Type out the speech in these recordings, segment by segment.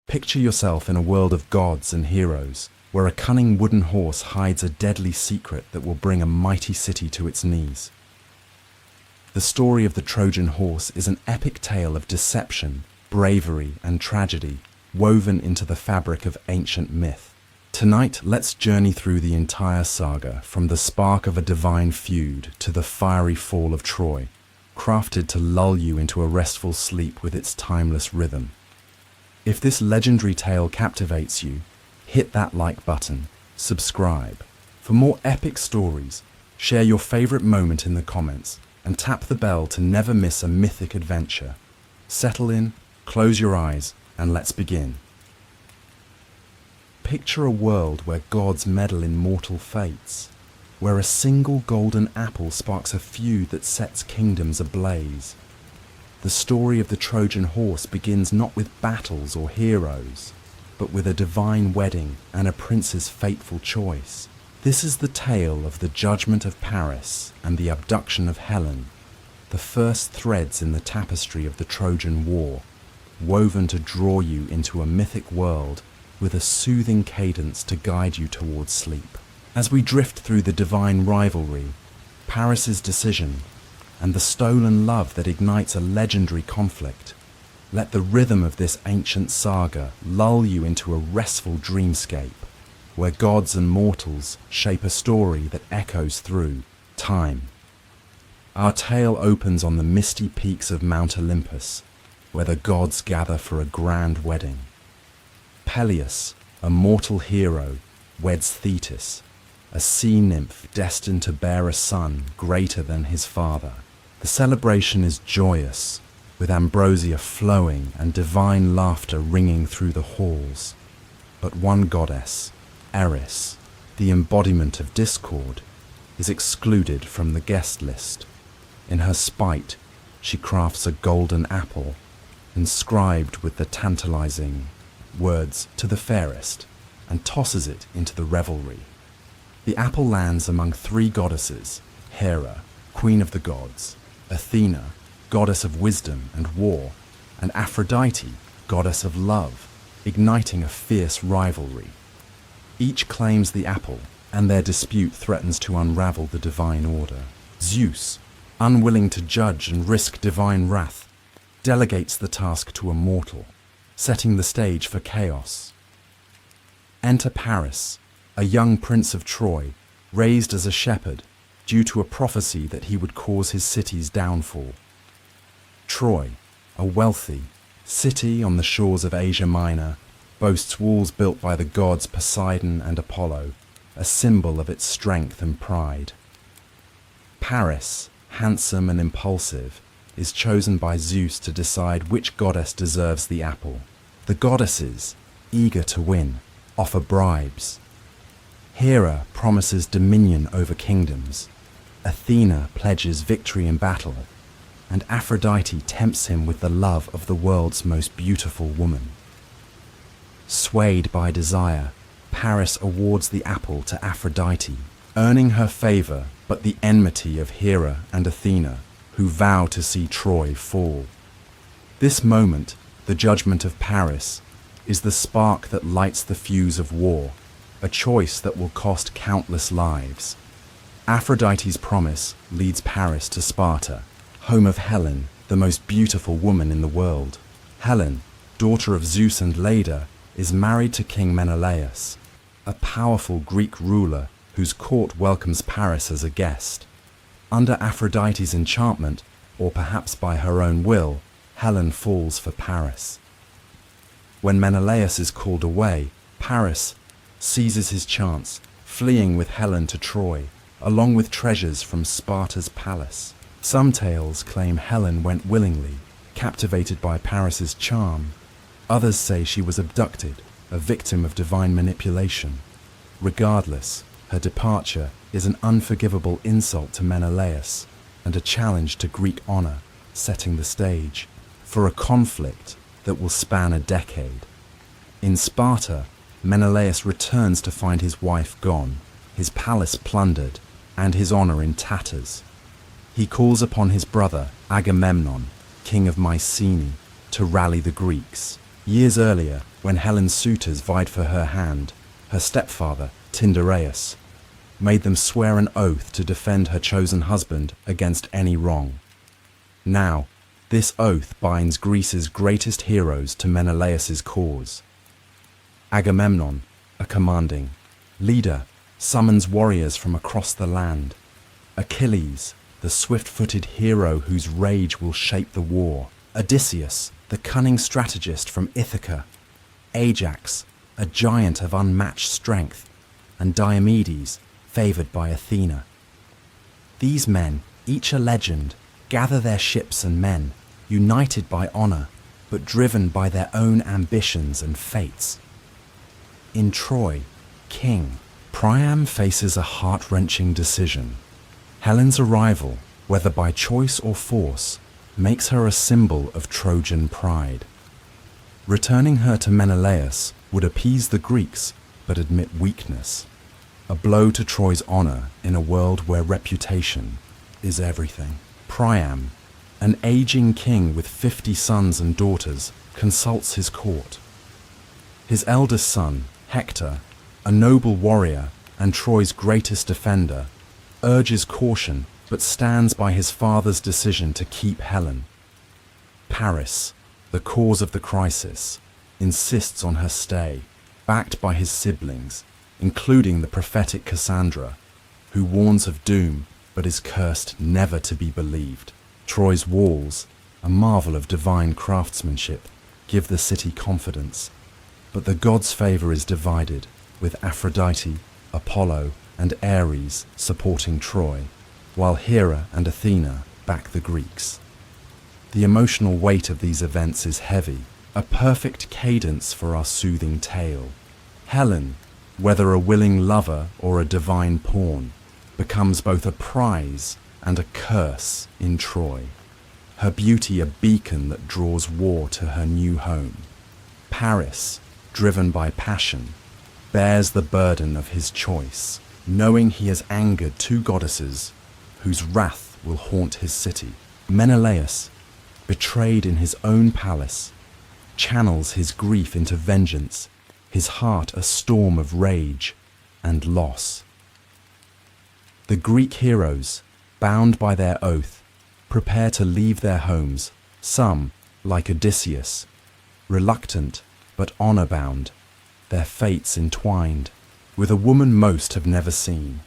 Picture yourself in a world of gods and heroes, where a cunning wooden horse hides a deadly secret that will bring a mighty city to its knees. The story of the Trojan Horse is an epic tale of deception, bravery, and tragedy, woven into the fabric of ancient myth. Tonight, let's journey through the entire saga, from the spark of a divine feud to the fiery fall of Troy, crafted to lull you into a restful sleep with its timeless rhythm. If this legendary tale captivates you, hit that like button, subscribe. For more epic stories, share your favorite moment in the comments, and tap the bell to never miss a mythic adventure. Settle in, close your eyes, and let's begin. Picture a world where gods meddle in mortal fates, where a single golden apple sparks a feud that sets kingdoms ablaze. The story of the Trojan Horse begins not with battles or heroes, but with a divine wedding and a prince's fateful choice. This is the tale of the judgment of Paris and the abduction of Helen, the first threads in the tapestry of the Trojan War, woven to draw you into a mythic world with a soothing cadence to guide you towards sleep. As we drift through the divine rivalry, Paris's decision, and the stolen love that ignites a legendary conflict, let the rhythm of this ancient saga lull you into a restful dreamscape, where gods and mortals shape a story that echoes through time. Our tale opens on the misty peaks of Mount Olympus, where the gods gather for a grand wedding. Peleus, a mortal hero, weds Thetis, a sea nymph destined to bear a son greater than his father. The celebration is joyous, with ambrosia flowing and divine laughter ringing through the halls. But one goddess, Eris, the embodiment of discord, is excluded from the guest list. In her spite, she crafts a golden apple, inscribed with the tantalizing words "to the fairest," and tosses it into the revelry. The apple lands among three goddesses: Hera, queen of the gods; Athena, goddess of wisdom and war; and Aphrodite, goddess of love, igniting a fierce rivalry. Each claims the apple, and their dispute threatens to unravel the divine order. Zeus, unwilling to judge and risk divine wrath, delegates the task to a mortal, setting the stage for chaos. Enter Paris, a young prince of Troy, raised as a shepherd due to a prophecy that he would cause his city's downfall. Troy, a wealthy city on the shores of Asia Minor, boasts walls built by the gods Poseidon and Apollo, a symbol of its strength and pride. Paris, handsome and impulsive, is chosen by Zeus to decide which goddess deserves the apple. The goddesses, eager to win, offer bribes. Hera promises dominion over kingdoms. Athena pledges victory in battle, and Aphrodite tempts him with the love of the world's most beautiful woman. Swayed by desire, Paris awards the apple to Aphrodite, earning her favor but the enmity of Hera and Athena, who vow to see Troy fall. This moment, the judgment of Paris, is the spark that lights the fuse of war, a choice that will cost countless lives. Aphrodite's promise leads Paris to Sparta, home of Helen, the most beautiful woman in the world. Helen, daughter of Zeus and Leda, is married to King Menelaus, a powerful Greek ruler whose court welcomes Paris as a guest. Under Aphrodite's enchantment, or perhaps by her own will, Helen falls for Paris. When Menelaus is called away, Paris seizes his chance, fleeing with Helen to Troy, along with treasures from Sparta's palace. Some tales claim Helen went willingly, captivated by Paris's charm. Others say she was abducted, a victim of divine manipulation. Regardless, her departure is an unforgivable insult to Menelaus and a challenge to Greek honor, setting the stage for a conflict that will span a decade. In Sparta, Menelaus returns to find his wife gone, his palace plundered, and his honor in tatters. He calls upon his brother Agamemnon, king of Mycenae, to rally the Greeks. Years earlier, when Helen's suitors vied for her hand, her stepfather, Tyndareus, made them swear an oath to defend her chosen husband against any wrong. Now, this oath binds Greece's greatest heroes to Menelaus's cause. Agamemnon, a commanding leader, summons warriors from across the land. Achilles, the swift-footed hero whose rage will shape the war. Odysseus, the cunning strategist from Ithaca. Ajax, a giant of unmatched strength. And Diomedes, favoured by Athena. These men, each a legend, gather their ships and men, united by honour, but driven by their own ambitions and fates. In Troy, King Priam faces a heart-wrenching decision. Helen's arrival, whether by choice or force, makes her a symbol of Trojan pride. Returning her to Menelaus would appease the Greeks, but admit weakness. A blow to Troy's honour in a world where reputation is everything. Priam, an aging king with 50 sons and daughters, consults his court. His eldest son, Hector, a noble warrior and Troy's greatest defender, urges caution but stands by his father's decision to keep Helen. Paris, the cause of the crisis, insists on her stay, backed by his siblings, including the prophetic Cassandra, who warns of doom but is cursed never to be believed. Troy's walls, a marvel of divine craftsmanship, give the city confidence, but the gods' favour is divided, with Aphrodite, Apollo, and Ares supporting Troy, while Hera and Athena back the Greeks. The emotional weight of these events is heavy, a perfect cadence for our soothing tale. Helen, whether a willing lover or a divine pawn, becomes both a prize and a curse in Troy, her beauty a beacon that draws war to her new home. Paris, driven by passion, bears the burden of his choice, knowing he has angered two goddesses whose wrath will haunt his city. Menelaus, betrayed in his own palace, channels his grief into vengeance, his heart a storm of rage and loss. The Greek heroes, bound by their oath, prepare to leave their homes, some, like Odysseus, reluctant but honour-bound, their fates entwined, with a woman most have never seen.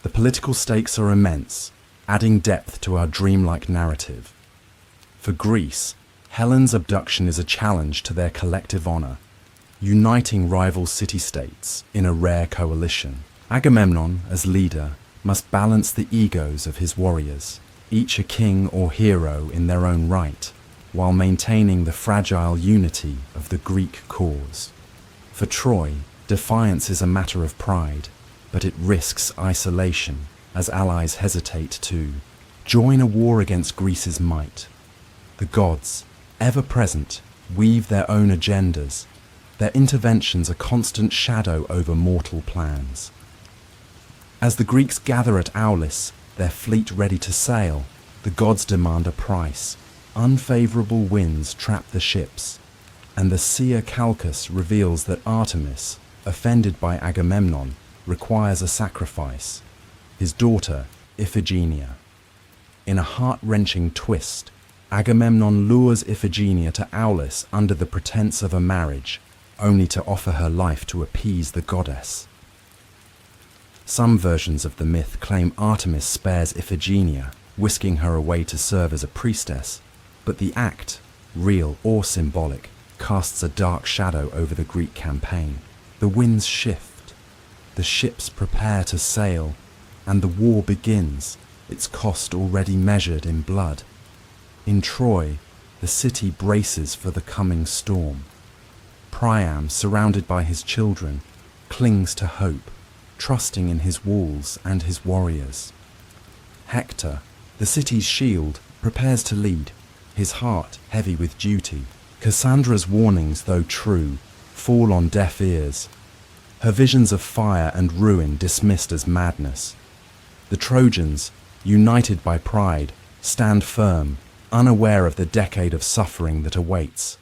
The political stakes are immense, adding depth to our dreamlike narrative. For Greece, Helen's abduction is a challenge to their collective honour, uniting rival city-states in a rare coalition. Agamemnon, as leader, must balance the egos of his warriors, each a king or hero in their own right, while maintaining the fragile unity of the Greek cause. For Troy, defiance is a matter of pride, but it risks isolation as allies hesitate to join a war against Greece's might. The gods, ever present, weave their own agendas, their interventions a constant shadow over mortal plans. As the Greeks gather at Aulis, their fleet ready to sail, the gods demand a price. Unfavourable winds trap the ships, and the seer Calchas reveals that Artemis, offended by Agamemnon, requires a sacrifice, his daughter, Iphigenia. In a heart-wrenching twist, Agamemnon lures Iphigenia to Aulis under the pretense of a marriage, only to offer her life to appease the goddess. Some versions of the myth claim Artemis spares Iphigenia, whisking her away to serve as a priestess, but the act, real or symbolic, casts a dark shadow over the Greek campaign. The winds shift, the ships prepare to sail, and the war begins, its cost already measured in blood. In Troy, the city braces for the coming storm. Priam, surrounded by his children, clings to hope, trusting in his walls and his warriors. Hector, the city's shield, prepares to lead, his heart heavy with duty. Cassandra's warnings, though true, fall on deaf ears, her visions of fire and ruin dismissed as madness. The Trojans, united by pride, stand firm, unaware of the decade of suffering that awaits.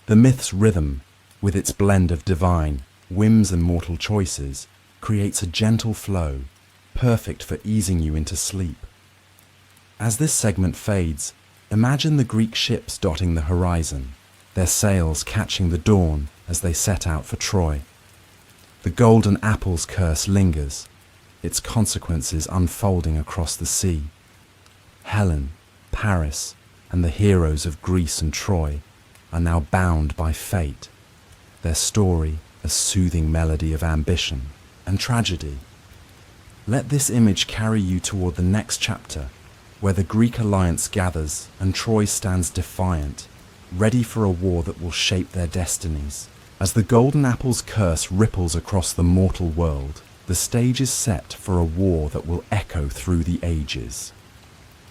The myth's rhythm, with its blend of divine whims and mortal choices, creates a gentle flow, perfect for easing you into sleep. As this segment fades, imagine the Greek ships dotting the horizon, their sails catching the dawn as they set out for Troy. The golden apple's curse lingers, its consequences unfolding across the sea. Helen, Paris, and the heroes of Greece and Troy are now bound by fate, their story a soothing melody of ambition and tragedy. Let this image carry you toward the next chapter, where the Greek alliance gathers and Troy stands defiant, ready for a war that will shape their destinies. As the golden apple's curse ripples across the mortal world, the stage is set for a war that will echo through the ages.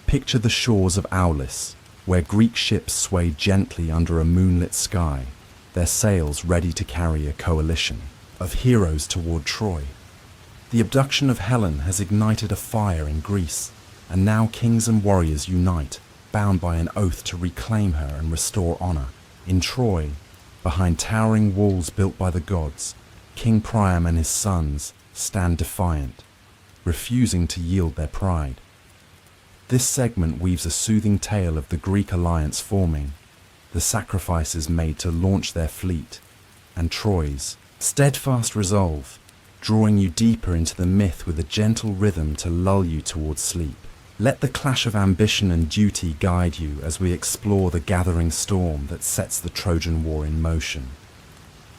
Picture the shores of Aulis, where Greek ships sway gently under a moonlit sky, their sails ready to carry a coalition of heroes toward Troy. The abduction of Helen has ignited a fire in Greece, and now kings and warriors unite, bound by an oath to reclaim her and restore honor. In Troy, behind towering walls built by the gods, King Priam and his sons stand defiant, refusing to yield their pride. This segment weaves a soothing tale of the Greek alliance forming, the sacrifices made to launch their fleet, and Troy's steadfast resolve, drawing you deeper into the myth with a gentle rhythm to lull you towards sleep. Let the clash of ambition and duty guide you as we explore the gathering storm that sets the Trojan War in motion.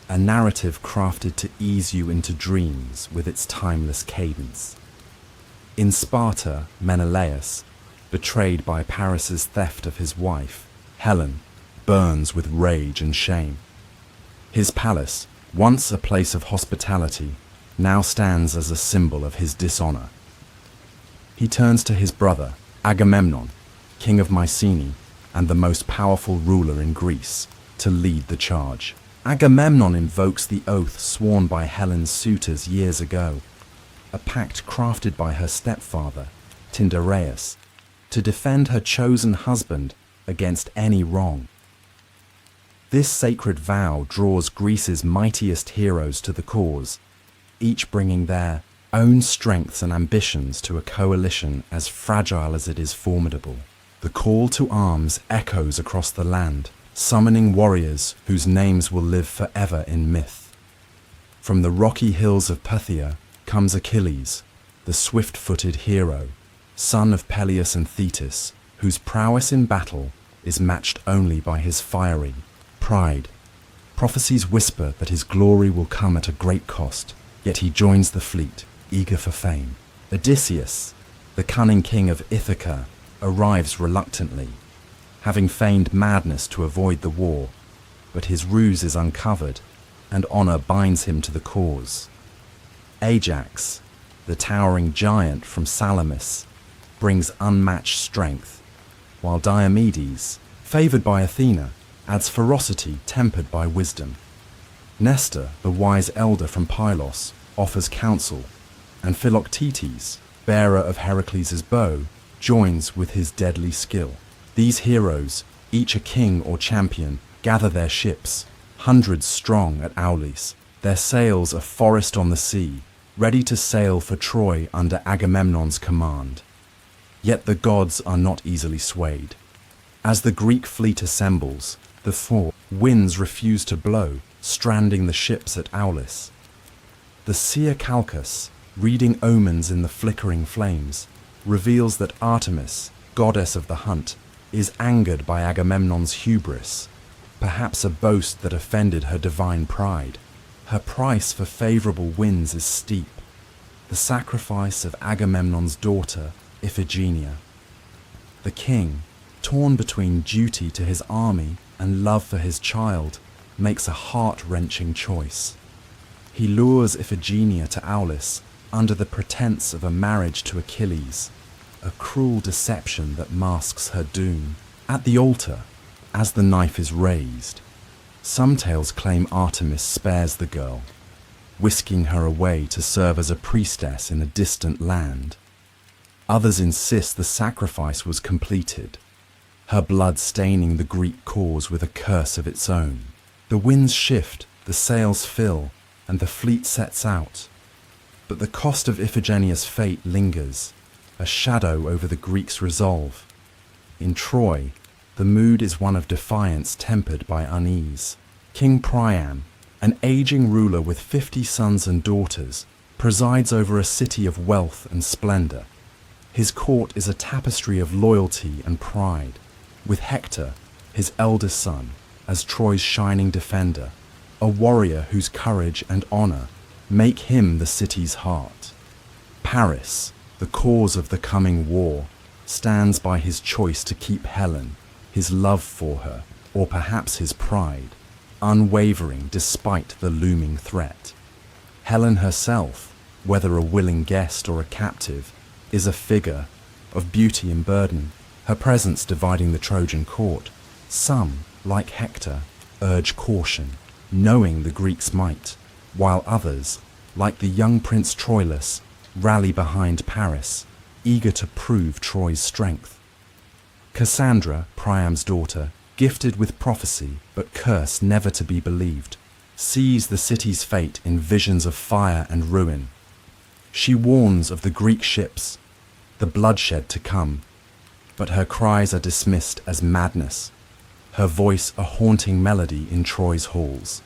A narrative crafted to ease you into dreams with its timeless cadence. In Sparta, Menelaus, betrayed by Paris's theft of his wife, Helen, burns with rage and shame. His palace, once a place of hospitality, now stands as a symbol of his dishonor. He turns to his brother, Agamemnon, king of Mycenae and the most powerful ruler in Greece, to lead the charge. Agamemnon invokes the oath sworn by Helen's suitors years ago, a pact crafted by her stepfather, Tyndareus, to defend her chosen husband against any wrong. This sacred vow draws Greece's mightiest heroes to the cause, each bringing their own strengths and ambitions to a coalition as fragile as it is formidable. The call to arms echoes across the land, summoning warriors whose names will live forever in myth. From the rocky hills of Phthia comes Achilles, the swift-footed hero, son of Peleus and Thetis, whose prowess in battle is matched only by his fiery pride. Prophecies whisper that his glory will come at a great cost, yet he joins the fleet, eager for fame. Odysseus, the cunning king of Ithaca, arrives reluctantly, having feigned madness to avoid the war, but his ruse is uncovered, and honor binds him to the cause. Ajax, the towering giant from Salamis, brings unmatched strength, while Diomedes, favored by Athena, adds ferocity tempered by wisdom. Nestor, the wise elder from Pylos, offers counsel, and Philoctetes, bearer of Heracles' bow, joins with his deadly skill. These heroes, each a king or champion, gather their ships, hundreds strong at Aulis, their sails a forest on the sea, ready to sail for Troy under Agamemnon's command. Yet the gods are not easily swayed. As the Greek fleet assembles, the four winds refuse to blow, stranding the ships at Aulis. The seer Calchas, reading omens in the flickering flames, reveals that Artemis, goddess of the hunt, is angered by Agamemnon's hubris, perhaps a boast that offended her divine pride. Her price for favorable winds is steep, the sacrifice of Agamemnon's daughter, Iphigenia. The king, torn between duty to his army and love for his child, makes a heart-wrenching choice. He lures Iphigenia to Aulis under the pretense of a marriage to Achilles, a cruel deception that masks her doom. At the altar, as the knife is raised, some tales claim Artemis spares the girl, whisking her away to serve as a priestess in a distant land. Others insist the sacrifice was completed, her blood staining the Greek cause with a curse of its own. The winds shift, the sails fill, and the fleet sets out. But the cost of Iphigenia's fate lingers, a shadow over the Greeks' resolve. In Troy, the mood is one of defiance tempered by unease. King Priam, an aging ruler with 50 sons and daughters, presides over a city of wealth and splendor. His court is a tapestry of loyalty and pride, with Hector, his eldest son, as Troy's shining defender, a warrior whose courage and honor make him the city's heart. Paris, the cause of the coming war, stands by his choice to keep Helen, his love for her, or perhaps his pride, unwavering despite the looming threat. Helen herself, whether a willing guest or a captive, is a figure of beauty and burden, her presence dividing the Trojan court. Some, like Hector, urge caution, knowing the Greeks' might, while others, like the young Prince Troilus, rally behind Paris, eager to prove Troy's strength. Cassandra, Priam's daughter, gifted with prophecy but cursed never to be believed, sees the city's fate in visions of fire and ruin. She warns of the Greek ships, the bloodshed to come, but her cries are dismissed as madness, her voice a haunting melody in Troy's halls.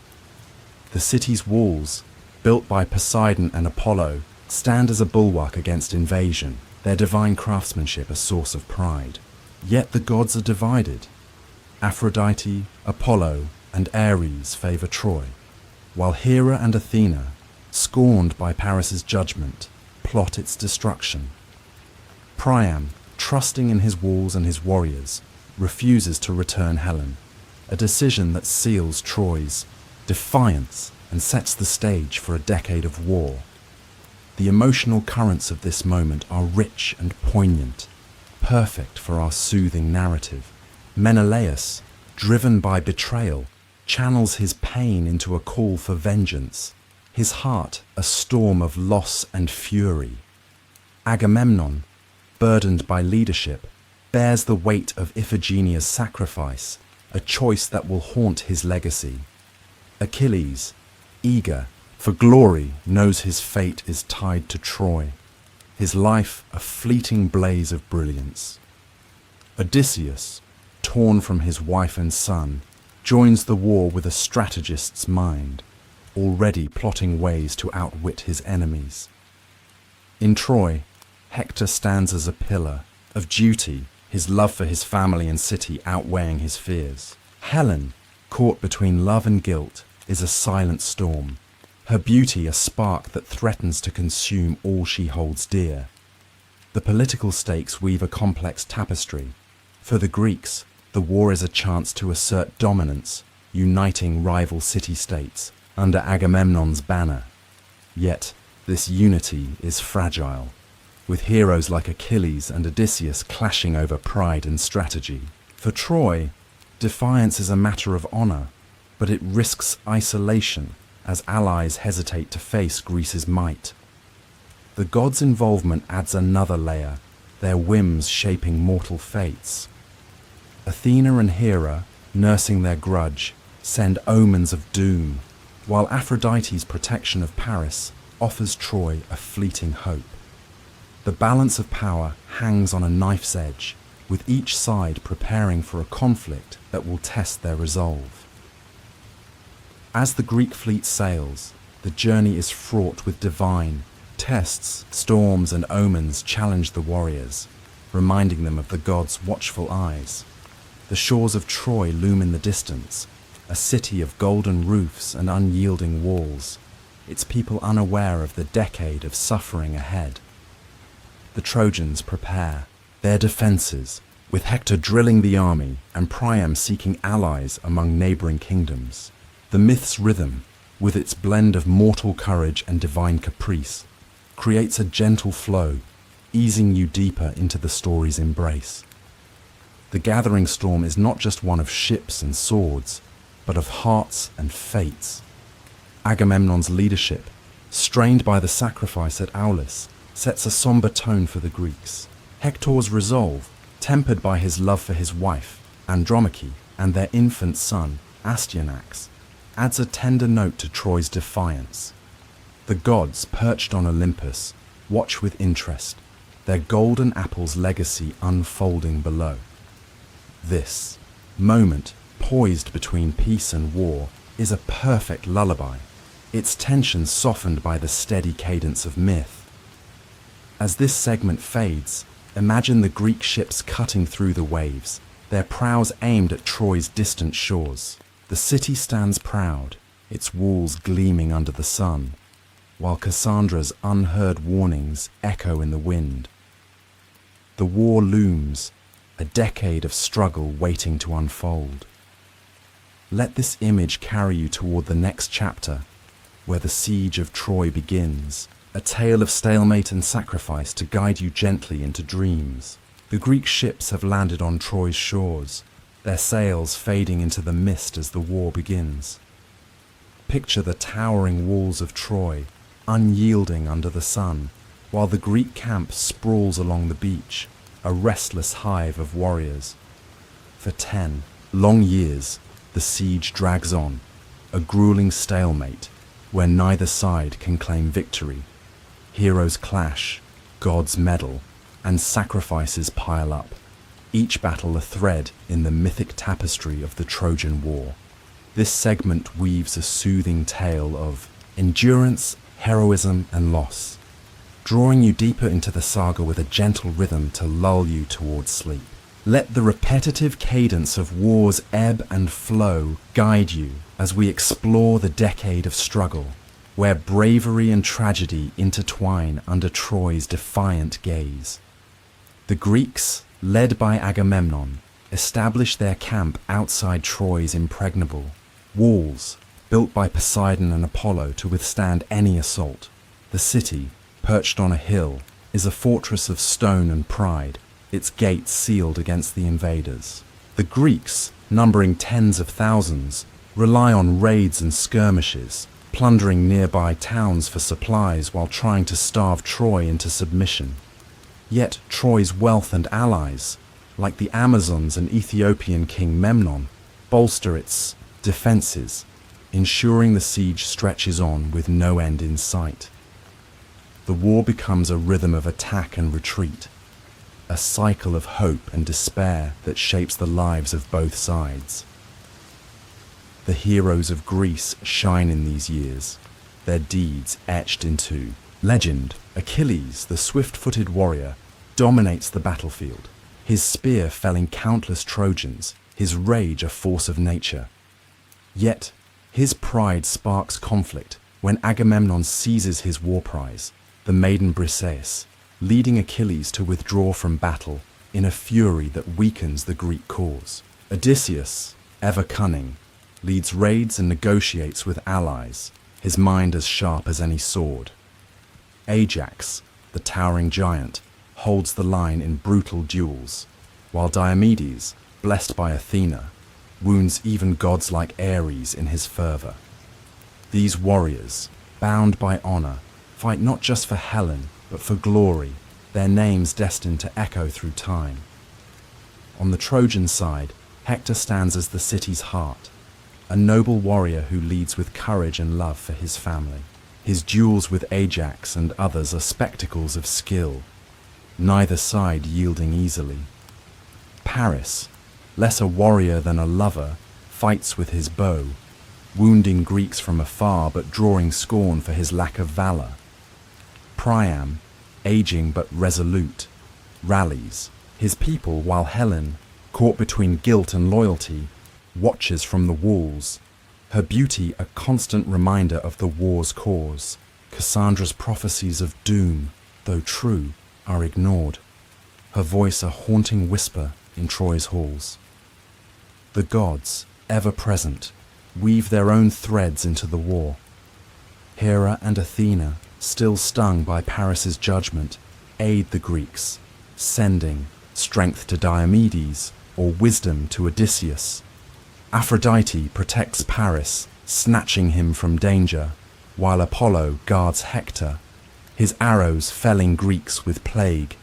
The city's walls, built by Poseidon and Apollo, stand as a bulwark against invasion, their divine craftsmanship a source of pride. Yet the gods are divided. Aphrodite, Apollo, and Ares favor Troy, while Hera and Athena, scorned by Paris's judgment, plot its destruction. Priam, trusting in his walls and his warriors, refuses to return Helen, a decision that seals Troy's defiance and sets the stage for a decade of war. The emotional currents of this moment are rich and poignant, perfect for our soothing narrative. Menelaus, driven by betrayal, channels his pain into a call for vengeance, his heart a storm of loss and fury. Agamemnon, burdened by leadership, bears the weight of Iphigenia's sacrifice, a choice that will haunt his legacy. Achilles, eager for glory, knows his fate is tied to Troy, his life a fleeting blaze of brilliance. Odysseus, torn from his wife and son, joins the war with a strategist's mind, already plotting ways to outwit his enemies. In Troy, Hector stands as a pillar of duty, his love for his family and city outweighing his fears. Helen, caught between love and guilt, is a silent storm, her beauty a spark that threatens to consume all she holds dear. The political stakes weave a complex tapestry. For the Greeks, the war is a chance to assert dominance, uniting rival city-states under Agamemnon's banner. Yet, this unity is fragile, with heroes like Achilles and Odysseus clashing over pride and strategy. For Troy, defiance is a matter of honor, but it risks isolation as allies hesitate to face Greece's might. The gods' involvement adds another layer, their whims shaping mortal fates. Athena and Hera, nursing their grudge, send omens of doom, while Aphrodite's protection of Paris offers Troy a fleeting hope. The balance of power hangs on a knife's edge, with each side preparing for a conflict that will test their resolve. As the Greek fleet sails, the journey is fraught with divine tests. Storms and omens challenge the warriors, reminding them of the gods' watchful eyes. The shores of Troy loom in the distance, a city of golden roofs and unyielding walls, its people unaware of the decade of suffering ahead. The Trojans prepare their defences, with Hector drilling the army and Priam seeking allies among neighbouring kingdoms. The myth's rhythm, with its blend of mortal courage and divine caprice, creates a gentle flow, easing you deeper into the story's embrace. The gathering storm is not just one of ships and swords, but of hearts and fates. Agamemnon's leadership, strained by the sacrifice at Aulis, sets a somber tone for the Greeks. Hector's resolve, tempered by his love for his wife, Andromache, and their infant son, Astyanax, adds a tender note to Troy's defiance. The gods, perched on Olympus, watch with interest, their golden apple's legacy unfolding below. This moment, poised between peace and war, is a perfect lullaby, its tension softened by the steady cadence of myth. As this segment fades, imagine the Greek ships cutting through the waves, their prows aimed at Troy's distant shores. The city stands proud, its walls gleaming under the sun, while Cassandra's unheard warnings echo in the wind. The war looms, a decade of struggle waiting to unfold. Let this image carry you toward the next chapter, where the siege of Troy begins, a tale of stalemate and sacrifice to guide you gently into dreams. The Greek ships have landed on Troy's shores, their sails fading into the mist as the war begins. Picture the towering walls of Troy, unyielding under the sun, while the Greek camp sprawls along the beach, a restless hive of warriors. For 10 long years, the siege drags on, a grueling stalemate where neither side can claim victory. Heroes clash, gods meddle, and sacrifices pile up, each battle a thread in the mythic tapestry of the Trojan War. This segment weaves a soothing tale of endurance, heroism, and loss, drawing you deeper into the saga with a gentle rhythm to lull you towards sleep. Let the repetitive cadence of war's ebb and flow guide you as we explore the decade of struggle, where bravery and tragedy intertwine under Troy's defiant gaze. The Greeks, led by Agamemnon, established their camp outside Troy's impregnable walls, built by Poseidon and Apollo to withstand any assault. The city, perched on a hill, is a fortress of stone and pride, its gates sealed against the invaders. The Greeks, numbering tens of thousands, rely on raids and skirmishes, plundering nearby towns for supplies while trying to starve Troy into submission. Yet Troy's wealth and allies, like the Amazons and Ethiopian king Memnon, bolster its defenses, ensuring the siege stretches on with no end in sight. The war becomes a rhythm of attack and retreat, a cycle of hope and despair that shapes the lives of both sides. The heroes of Greece shine in these years, their deeds etched into legend. Achilles, the swift-footed warrior, dominates the battlefield, his spear felling countless Trojans, his rage a force of nature. Yet, his pride sparks conflict when Agamemnon seizes his war prize, the maiden Briseis, leading Achilles to withdraw from battle in a fury that weakens the Greek cause. Odysseus, ever cunning, leads raids and negotiates with allies, his mind as sharp as any sword. Ajax, the towering giant, holds the line in brutal duels, while Diomedes, blessed by Athena, wounds even gods like Ares in his fervor. These warriors, bound by honor, fight not just for Helen, but for glory, their names destined to echo through time. On the Trojan side, Hector stands as the city's heart, a noble warrior who leads with courage and love for his family. His duels with Ajax and others are spectacles of skill, neither side yielding easily. Paris, less a warrior than a lover, fights with his bow, wounding Greeks from afar but drawing scorn for his lack of valor. Priam, aging but resolute, rallies his people while Helen, caught between guilt and loyalty, watches from the walls, her beauty a constant reminder of the war's cause. Cassandra's prophecies of doom, though true, are ignored, her voice a haunting whisper in Troy's halls. The gods, ever present, weave their own threads into the war. Hera and Athena, still stung by Paris's judgment, aid the Greeks, sending strength to Diomedes or wisdom to Odysseus. Aphrodite protects Paris, snatching him from danger, while Apollo guards Hector, his arrows felling Greeks with plague.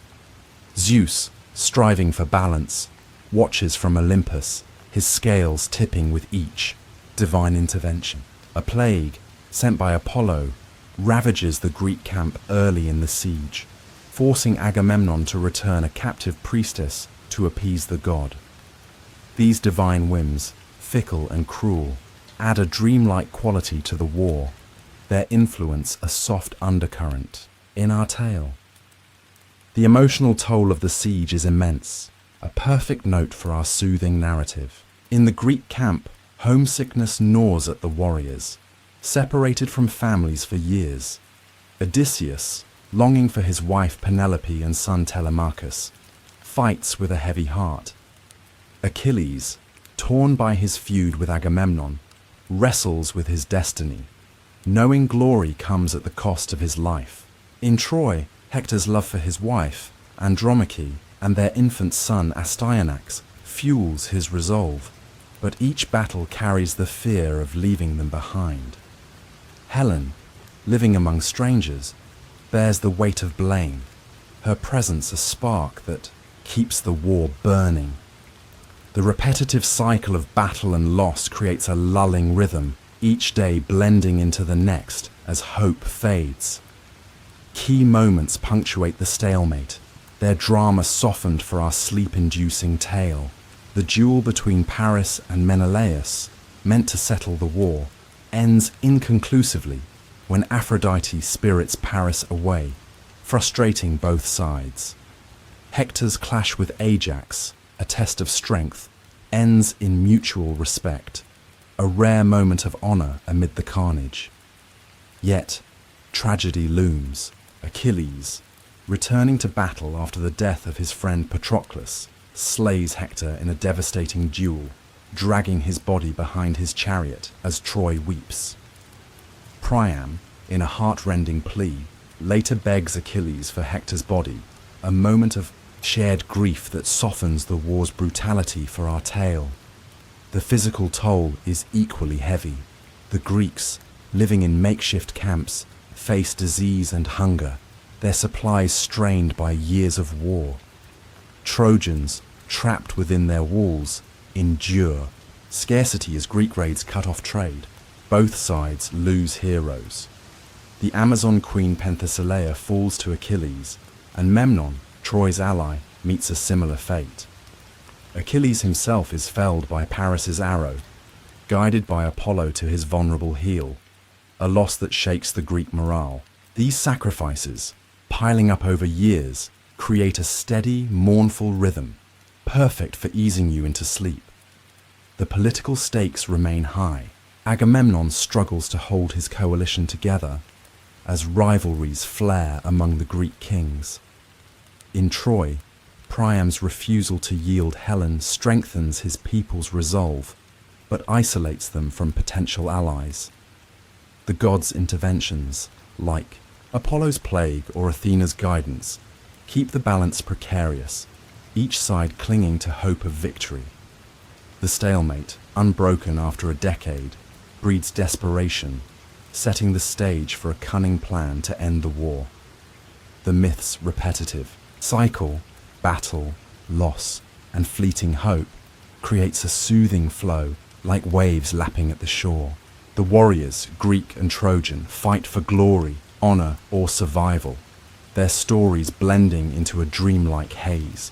Zeus, striving for balance, watches from Olympus, his scales tipping with each. divine intervention. A plague, sent by Apollo, ravages the Greek camp early in the siege, forcing Agamemnon to return a captive priestess to appease the god. These divine whims, fickle and cruel, add a dreamlike quality to the war, their influence a soft undercurrent in our tale. The emotional toll of the siege is immense, a perfect note for our soothing narrative. In the Greek camp, homesickness gnaws at the warriors, separated from families for years. Odysseus, longing for his wife Penelope and son Telemachus, fights with a heavy heart. Achilles, torn by his feud with Agamemnon, wrestles with his destiny, knowing glory comes at the cost of his life. In Troy, Hector's love for his wife, Andromache, and their infant son Astyanax fuels his resolve, but each battle carries the fear of leaving them behind. Helen, living among strangers, bears the weight of blame, her presence a spark that keeps the war burning. The repetitive cycle of battle and loss creates a lulling rhythm, each day blending into the next as hope fades. Key moments punctuate the stalemate, their drama softened for our sleep-inducing tale. The duel between Paris and Menelaus, meant to settle the war, ends inconclusively when Aphrodite spirits Paris away, frustrating both sides. Hector's clash with Ajax, a test of strength, ends in mutual respect, a rare moment of honor amid the carnage. Yet, tragedy looms. Achilles, returning to battle after the death of his friend Patroclus, slays Hector in a devastating duel, dragging his body behind his chariot as Troy weeps. Priam, in a heart-rending plea, later begs Achilles for Hector's body, a moment of shared grief that softens the war's brutality for our tale. The physical toll is equally heavy. The Greeks, living in makeshift camps, face disease and hunger, their supplies strained by years of war. Trojans, trapped within their walls, endure. Scarcity as Greek raids cut off trade. Both sides lose heroes. The Amazon queen Penthesilea falls to Achilles, and Memnon, Troy's ally, meets a similar fate. Achilles himself is felled by Paris's arrow, guided by Apollo to his vulnerable heel, a loss that shakes the Greek morale. These sacrifices, piling up over years, create a steady, mournful rhythm, perfect for easing you into sleep. The political stakes remain high. Agamemnon struggles to hold his coalition together as rivalries flare among the Greek kings. In Troy, Priam's refusal to yield Helen strengthens his people's resolve, but isolates them from potential allies. The gods' interventions, like Apollo's plague or Athena's guidance, keep the balance precarious, each side clinging to hope of victory. The stalemate, unbroken after a decade, breeds desperation, setting the stage for a cunning plan to end the war. The myth's repetitive cycle, battle, loss, and fleeting hope creates a soothing flow like waves lapping at the shore. The warriors, Greek and Trojan, fight for glory, honor, or survival, their stories blending into a dreamlike haze.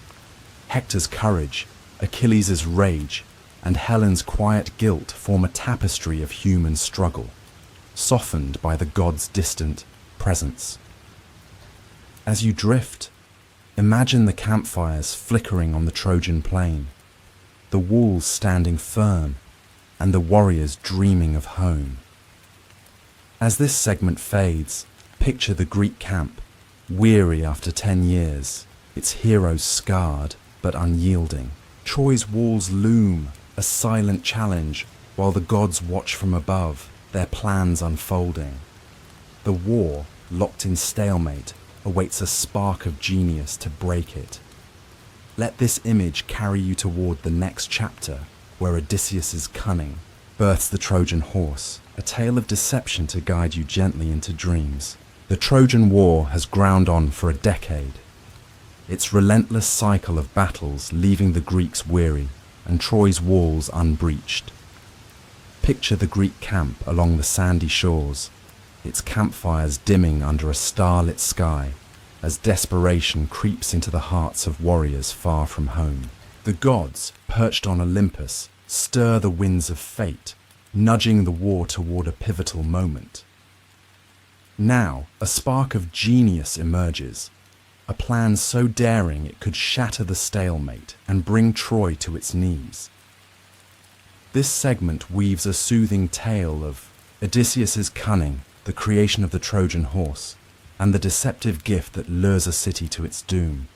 Hector's courage, Achilles' rage, and Helen's quiet guilt form a tapestry of human struggle, softened by the gods' distant presence. As you drift, imagine the campfires flickering on the Trojan plain, the walls standing firm, and the warriors dreaming of home. As this segment fades, picture the Greek camp, weary after 10 years, its heroes scarred but unyielding. Troy's walls loom, a silent challenge, while the gods watch from above, their plans unfolding. The war, locked in stalemate, awaits a spark of genius to break it. Let this image carry you toward the next chapter, where Odysseus' cunning births the Trojan Horse, a tale of deception to guide you gently into dreams. The Trojan War has ground on for a decade, its relentless cycle of battles leaving the Greeks weary and Troy's walls unbreached. Picture the Greek camp along the sandy shores, its campfires dimming under a starlit sky, as desperation creeps into the hearts of warriors far from home. The gods, perched on Olympus, stir the winds of fate, nudging the war toward a pivotal moment. Now, a spark of genius emerges, a plan so daring it could shatter the stalemate and bring Troy to its knees. This segment weaves a soothing tale of Odysseus's cunning, the creation of the Trojan horse, and the deceptive gift that lures a city to its doom,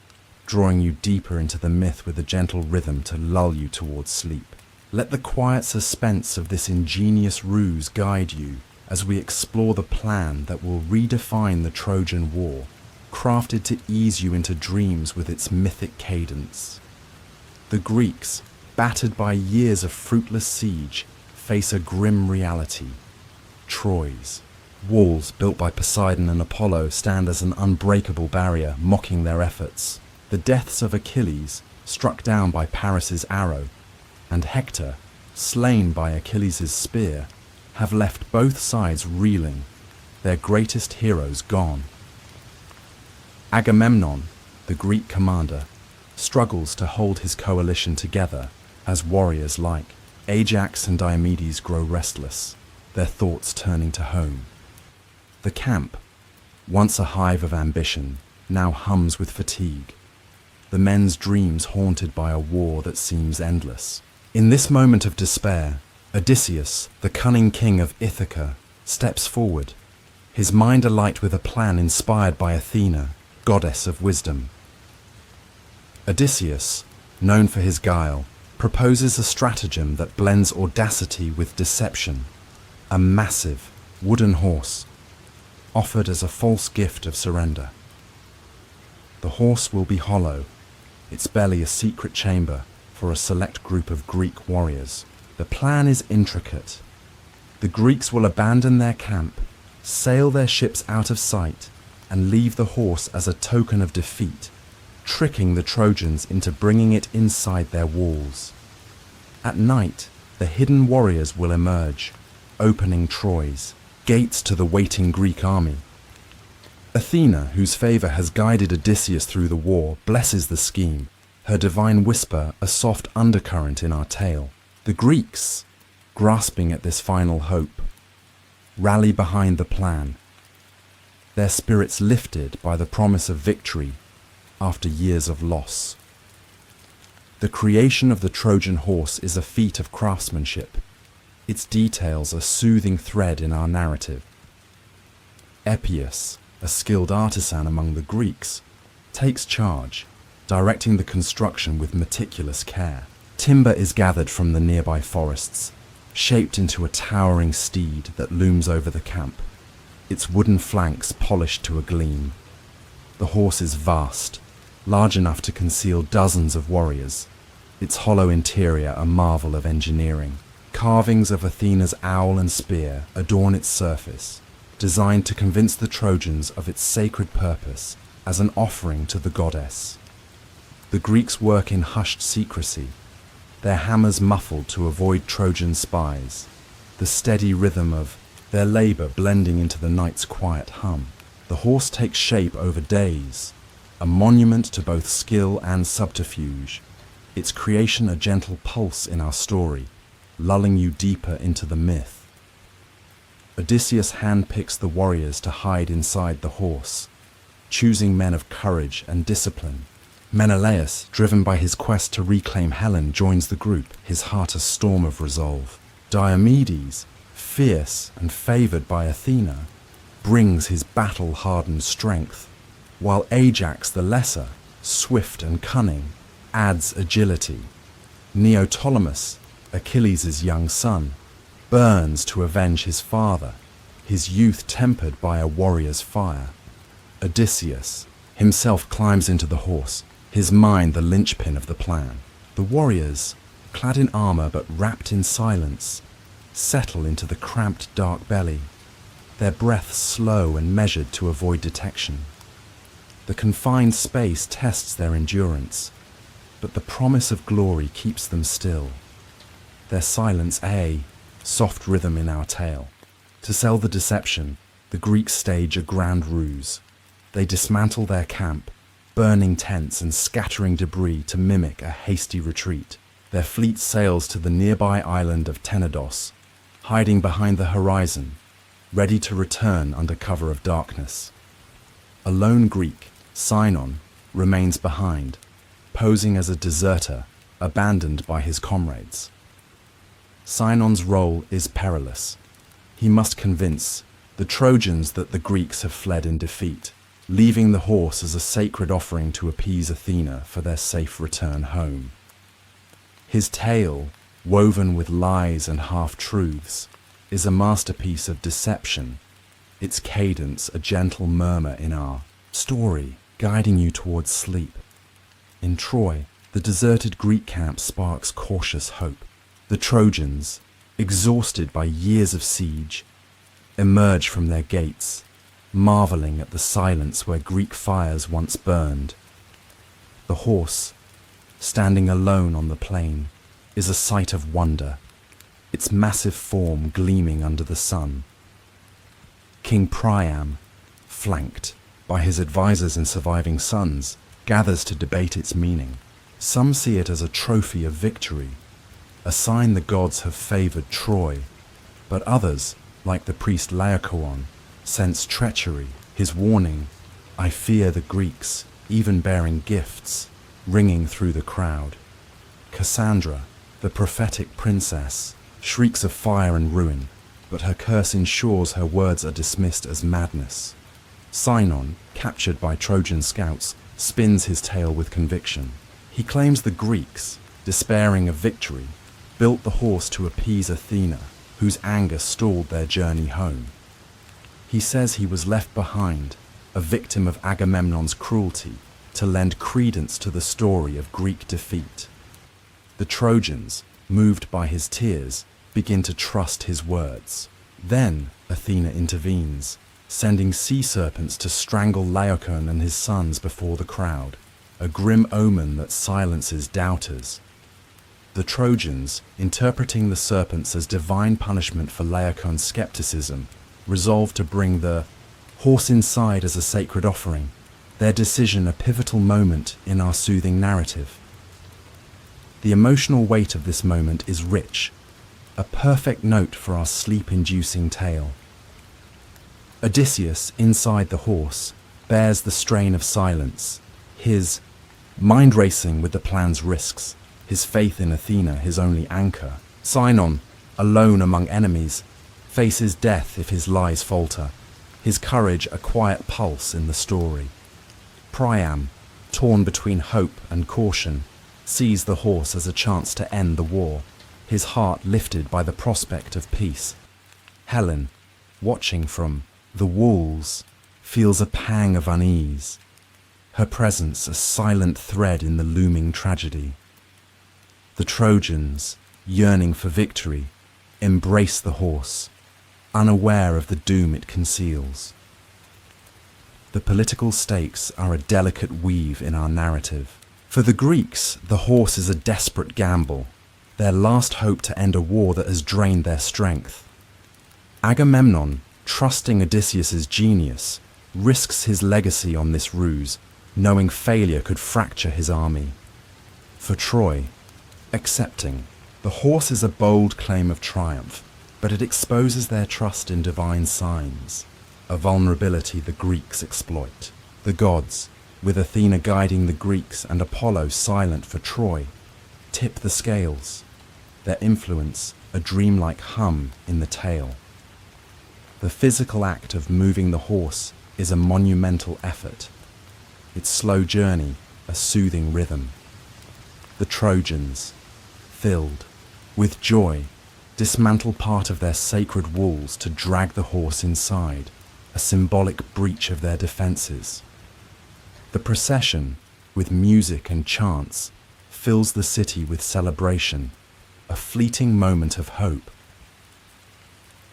drawing you deeper into the myth with a gentle rhythm to lull you towards sleep. Let the quiet suspense of this ingenious ruse guide you as we explore the plan that will redefine the Trojan War, crafted to ease you into dreams with its mythic cadence. The Greeks, battered by years of fruitless siege, face a grim reality. Troy's walls, built by Poseidon and Apollo, stand as an unbreakable barrier, mocking their efforts. The deaths of Achilles, struck down by Paris's arrow, and Hector, slain by Achilles' spear, have left both sides reeling, their greatest heroes gone. Agamemnon, the Greek commander, struggles to hold his coalition together as warriors like Ajax and Diomedes grow restless, their thoughts turning to home. The camp, once a hive of ambition, now hums with fatigue, the men's dreams haunted by a war that seems endless. In this moment of despair, Odysseus, the cunning king of Ithaca, steps forward, his mind alight with a plan inspired by Athena, goddess of wisdom. Odysseus, known for his guile, proposes a stratagem that blends audacity with deception, a massive wooden horse, offered as a false gift of surrender. The horse will be hollow, its belly a secret chamber for a select group of Greek warriors. The plan is intricate. The Greeks will abandon their camp, sail their ships out of sight, and leave the horse as a token of defeat, tricking the Trojans into bringing it inside their walls. At night, the hidden warriors will emerge, opening Troy's gates to the waiting Greek army. Athena, whose favor has guided Odysseus through the war, blesses the scheme, her divine whisper a soft undercurrent in our tale. The Greeks, grasping at this final hope, rally behind the plan, their spirits lifted by the promise of victory after years of loss. The creation of the Trojan horse is a feat of craftsmanship. Its details a soothing thread in our narrative. Epius, a skilled artisan among the Greeks, takes charge, directing the construction with meticulous care. Timber is gathered from the nearby forests, shaped into a towering steed that looms over the camp, its wooden flanks polished to a gleam. The horse is vast, large enough to conceal dozens of warriors, its hollow interior a marvel of engineering. Carvings of Athena's owl and spear adorn its surface, designed to convince the Trojans of its sacred purpose as an offering to the goddess. The Greeks work in hushed secrecy, their hammers muffled to avoid Trojan spies, the steady rhythm of their labor blending into the night's quiet hum. The horse takes shape over days, a monument to both skill and subterfuge, its creation a gentle pulse in our story, lulling you deeper into the myth. Odysseus handpicks the warriors to hide inside the horse, choosing men of courage and discipline. Menelaus, driven by his quest to reclaim Helen, joins the group, his heart a storm of resolve. Diomedes, fierce and favored by Athena, brings his battle-hardened strength, while Ajax the Lesser, swift and cunning, adds agility. Neoptolemus, Achilles' young son, burns to avenge his father, his youth tempered by a warrior's fire. Odysseus himself climbs into the horse, his mind the linchpin of the plan. The warriors, clad in armor but wrapped in silence, settle into the cramped dark belly, their breath slow and measured to avoid detection. The confined space tests their endurance, but the promise of glory keeps them still. Their silence, soft rhythm in our tale. To sell the deception, the Greeks stage a grand ruse. They dismantle their camp, burning tents and scattering debris to mimic a hasty retreat. Their fleet sails to the nearby island of Tenedos, hiding behind the horizon, ready to return under cover of darkness. A lone Greek, Sinon, remains behind, posing as a deserter, abandoned by his comrades. Sinon's role is perilous. He must convince the Trojans that the Greeks have fled in defeat, leaving the horse as a sacred offering to appease Athena for their safe return home. His tale, woven with lies and half-truths, is a masterpiece of deception, its cadence a gentle murmur in our story, guiding you towards sleep. In Troy, the deserted Greek camp sparks cautious hope. The Trojans, exhausted by years of siege, emerge from their gates, marveling at the silence where Greek fires once burned. The horse, standing alone on the plain, is a sight of wonder, its massive form gleaming under the sun. King Priam, flanked by his advisors and surviving sons, gathers to debate its meaning. Some see it as a trophy of victory, a sign the gods have favored Troy, but others, like the priest Laocoon, sense treachery, his warning, "I fear the Greeks," even bearing gifts, ringing through the crowd. Cassandra, the prophetic princess, shrieks of fire and ruin, but her curse ensures her words are dismissed as madness. Sinon, captured by Trojan scouts, spins his tale with conviction. He claims the Greeks, despairing of victory, built the horse to appease Athena, whose anger stalled their journey home. He says he was left behind, a victim of Agamemnon's cruelty, to lend credence to the story of Greek defeat. The Trojans, moved by his tears, begin to trust his words. Then Athena intervenes, sending sea serpents to strangle Laocoon and his sons before the crowd, a grim omen that silences doubters. The Trojans, interpreting the serpents as divine punishment for Laocoon's skepticism, resolve to bring the horse inside as a sacred offering, their decision a pivotal moment in our soothing narrative. The emotional weight of this moment is rich, a perfect note for our sleep-inducing tale. Odysseus, inside the horse, bears the strain of silence, his mind racing with the plan's risks, his faith in Athena his only anchor. Sinon, alone among enemies, faces death if his lies falter, his courage a quiet pulse in the story. Priam, torn between hope and caution, sees the horse as a chance to end the war, his heart lifted by the prospect of peace. Helen, watching from the walls, feels a pang of unease, her presence a silent thread in the looming tragedy. The Trojans, yearning for victory, embrace the horse, unaware of the doom it conceals. The political stakes are a delicate weave in our narrative. For the Greeks, the horse is a desperate gamble, their last hope to end a war that has drained their strength. Agamemnon, trusting Odysseus's genius, risks his legacy on this ruse, knowing failure could fracture his army. For Troy, accepting, the horse is a bold claim of triumph, but it exposes their trust in divine signs, a vulnerability the Greeks exploit. The gods, with Athena guiding the Greeks and Apollo silent for Troy, tip the scales, their influence a dreamlike hum in the tale. The physical act of moving the horse is a monumental effort, its slow journey a soothing rhythm. The Trojans, filled with joy, dismantle part of their sacred walls to drag the horse inside, a symbolic breach of their defenses. The procession, with music and chants, fills the city with celebration, a fleeting moment of hope.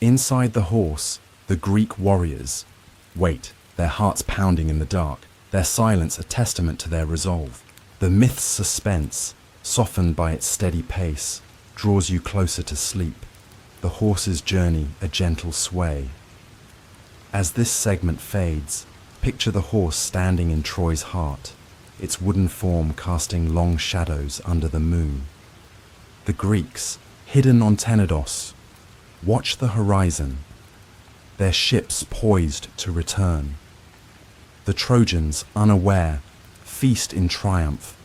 Inside the horse, the Greek warriors wait, their hearts pounding in the dark, their silence a testament to their resolve. The myth's suspense, softened by its steady pace, draws you closer to sleep. the horse's journey a gentle sway. As this segment fades, picture the horse standing in Troy's heart, its wooden form casting long shadows under the moon. The Greeks, hidden on Tenedos, watch the horizon, their ships poised to return. The Trojans, unaware, feast in triumph,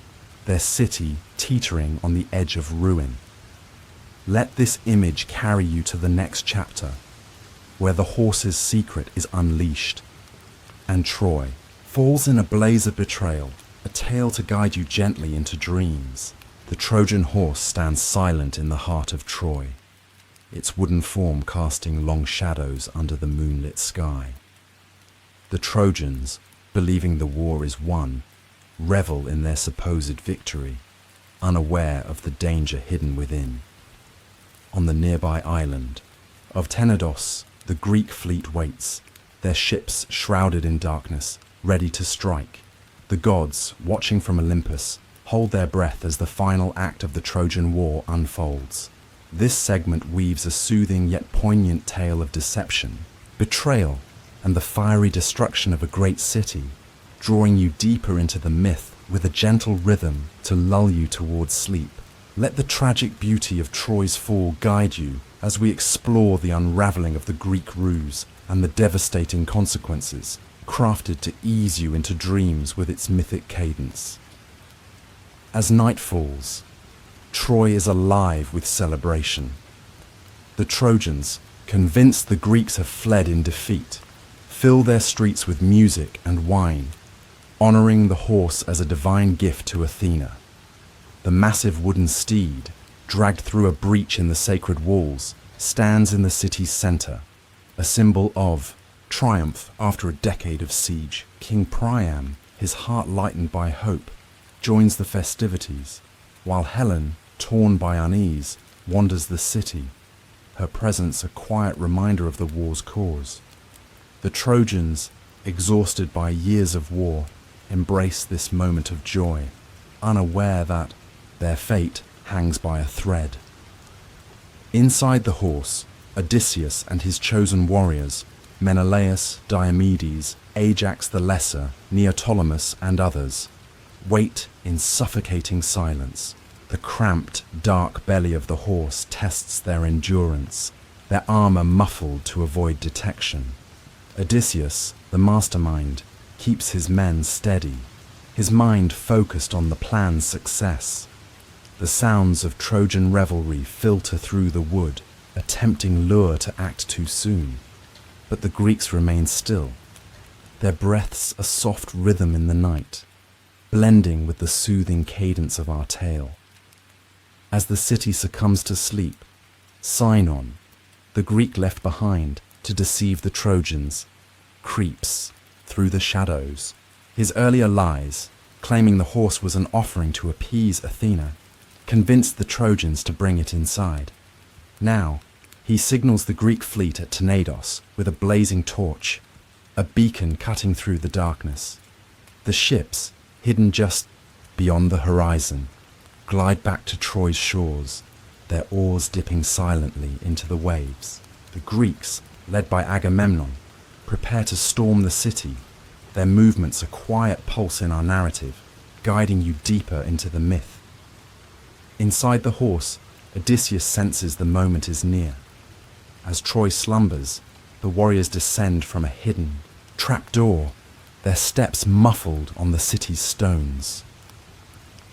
their city teetering on the edge of ruin. Let this image carry you to the next chapter, where the horse's secret is unleashed, and Troy falls in a blaze of betrayal, a tale to guide you gently into dreams. The Trojan horse stands silent in the heart of Troy, its wooden form casting long shadows under the moonlit sky. The Trojans, believing the war is won, revel in their supposed victory, unaware of the danger hidden within. On the nearby island of Tenedos, the Greek fleet waits, their ships shrouded in darkness, ready to strike. The gods, watching from Olympus, hold their breath as the final act of the Trojan War unfolds. This segment weaves a soothing yet poignant tale of deception, betrayal, and the fiery destruction of a great city, drawing you deeper into the myth with a gentle rhythm to lull you towards sleep. Let the tragic beauty of Troy's fall guide you as we explore the unraveling of the Greek ruse and the devastating consequences, crafted to ease you into dreams with its mythic cadence. As night falls, Troy is alive with celebration. The Trojans, convinced the Greeks have fled in defeat, fill their streets with music and wine, honoring the horse as a divine gift to Athena. The massive wooden steed, dragged through a breach in the sacred walls, stands in the city's center, a symbol of triumph after a decade of siege. King Priam, his heart lightened by hope, joins the festivities, while Helen, torn by unease, wanders the city, her presence a quiet reminder of the war's cause. The Trojans, exhausted by years of war, embrace this moment of joy, unaware that their fate hangs by a thread. Inside the horse, Odysseus and his chosen warriors, Menelaus, Diomedes, Ajax the Lesser, Neoptolemus and others, wait in suffocating silence. The cramped, dark belly of the horse tests their endurance, their armor muffled to avoid detection. Odysseus, the mastermind, keeps his men steady, his mind focused on the plan's success. The sounds of Trojan revelry filter through the wood, a tempting lure to act too soon. But the Greeks remain still, their breaths a soft rhythm in the night, blending with the soothing cadence of our tale. As the city succumbs to sleep, Sinon, the Greek left behind to deceive the Trojans, creeps through the shadows. His earlier lies, claiming the horse was an offering to appease Athena, convinced the Trojans to bring it inside. Now, he signals the Greek fleet at Tenedos with a blazing torch, a beacon cutting through the darkness. The ships, hidden just beyond the horizon, glide back to Troy's shores, their oars dipping silently into the waves. The Greeks, led by Agamemnon, prepare to storm the city, their movements a quiet pulse in our narrative, guiding you deeper into the myth. Inside the horse, Odysseus senses the moment is near. As Troy slumbers, the warriors descend from a hidden trapdoor, their steps muffled on the city's stones.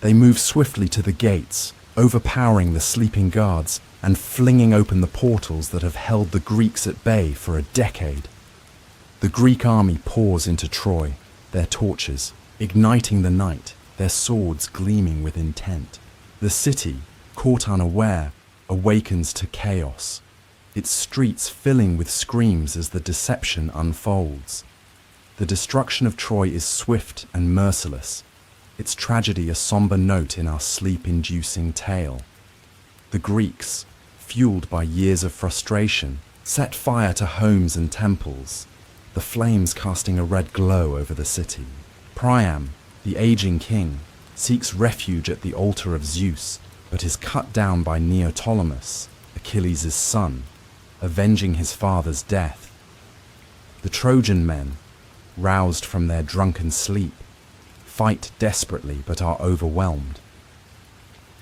They move swiftly to the gates, overpowering the sleeping guards and flinging open the portals that have held the Greeks at bay for a decade. The Greek army pours into Troy, their torches igniting the night, their swords gleaming with intent. The city, caught unaware, awakens to chaos, its streets filling with screams as the deception unfolds. The destruction of Troy is swift and merciless, its tragedy a somber note in our sleep-inducing tale. The Greeks, fueled by years of frustration, set fire to homes and temples, the flames casting a red glow over the city. Priam, the aging king, seeks refuge at the altar of Zeus, but is cut down by Neoptolemus, Achilles' son, avenging his father's death. The Trojan men, roused from their drunken sleep, fight desperately but are overwhelmed.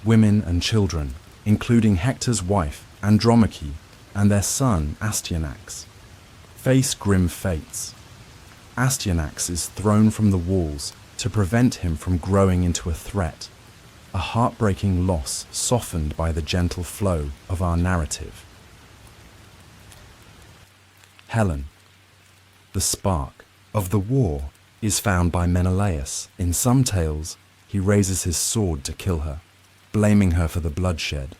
Women and children, including Hector's wife Andromache and their son Astyanax, face grim fates. Astyanax is thrown from the walls to prevent him from growing into a threat, a heartbreaking loss softened by the gentle flow of our narrative. Helen, the spark of the war, is found by Menelaus. In some tales, he raises his sword to kill her, blaming her for the bloodshed,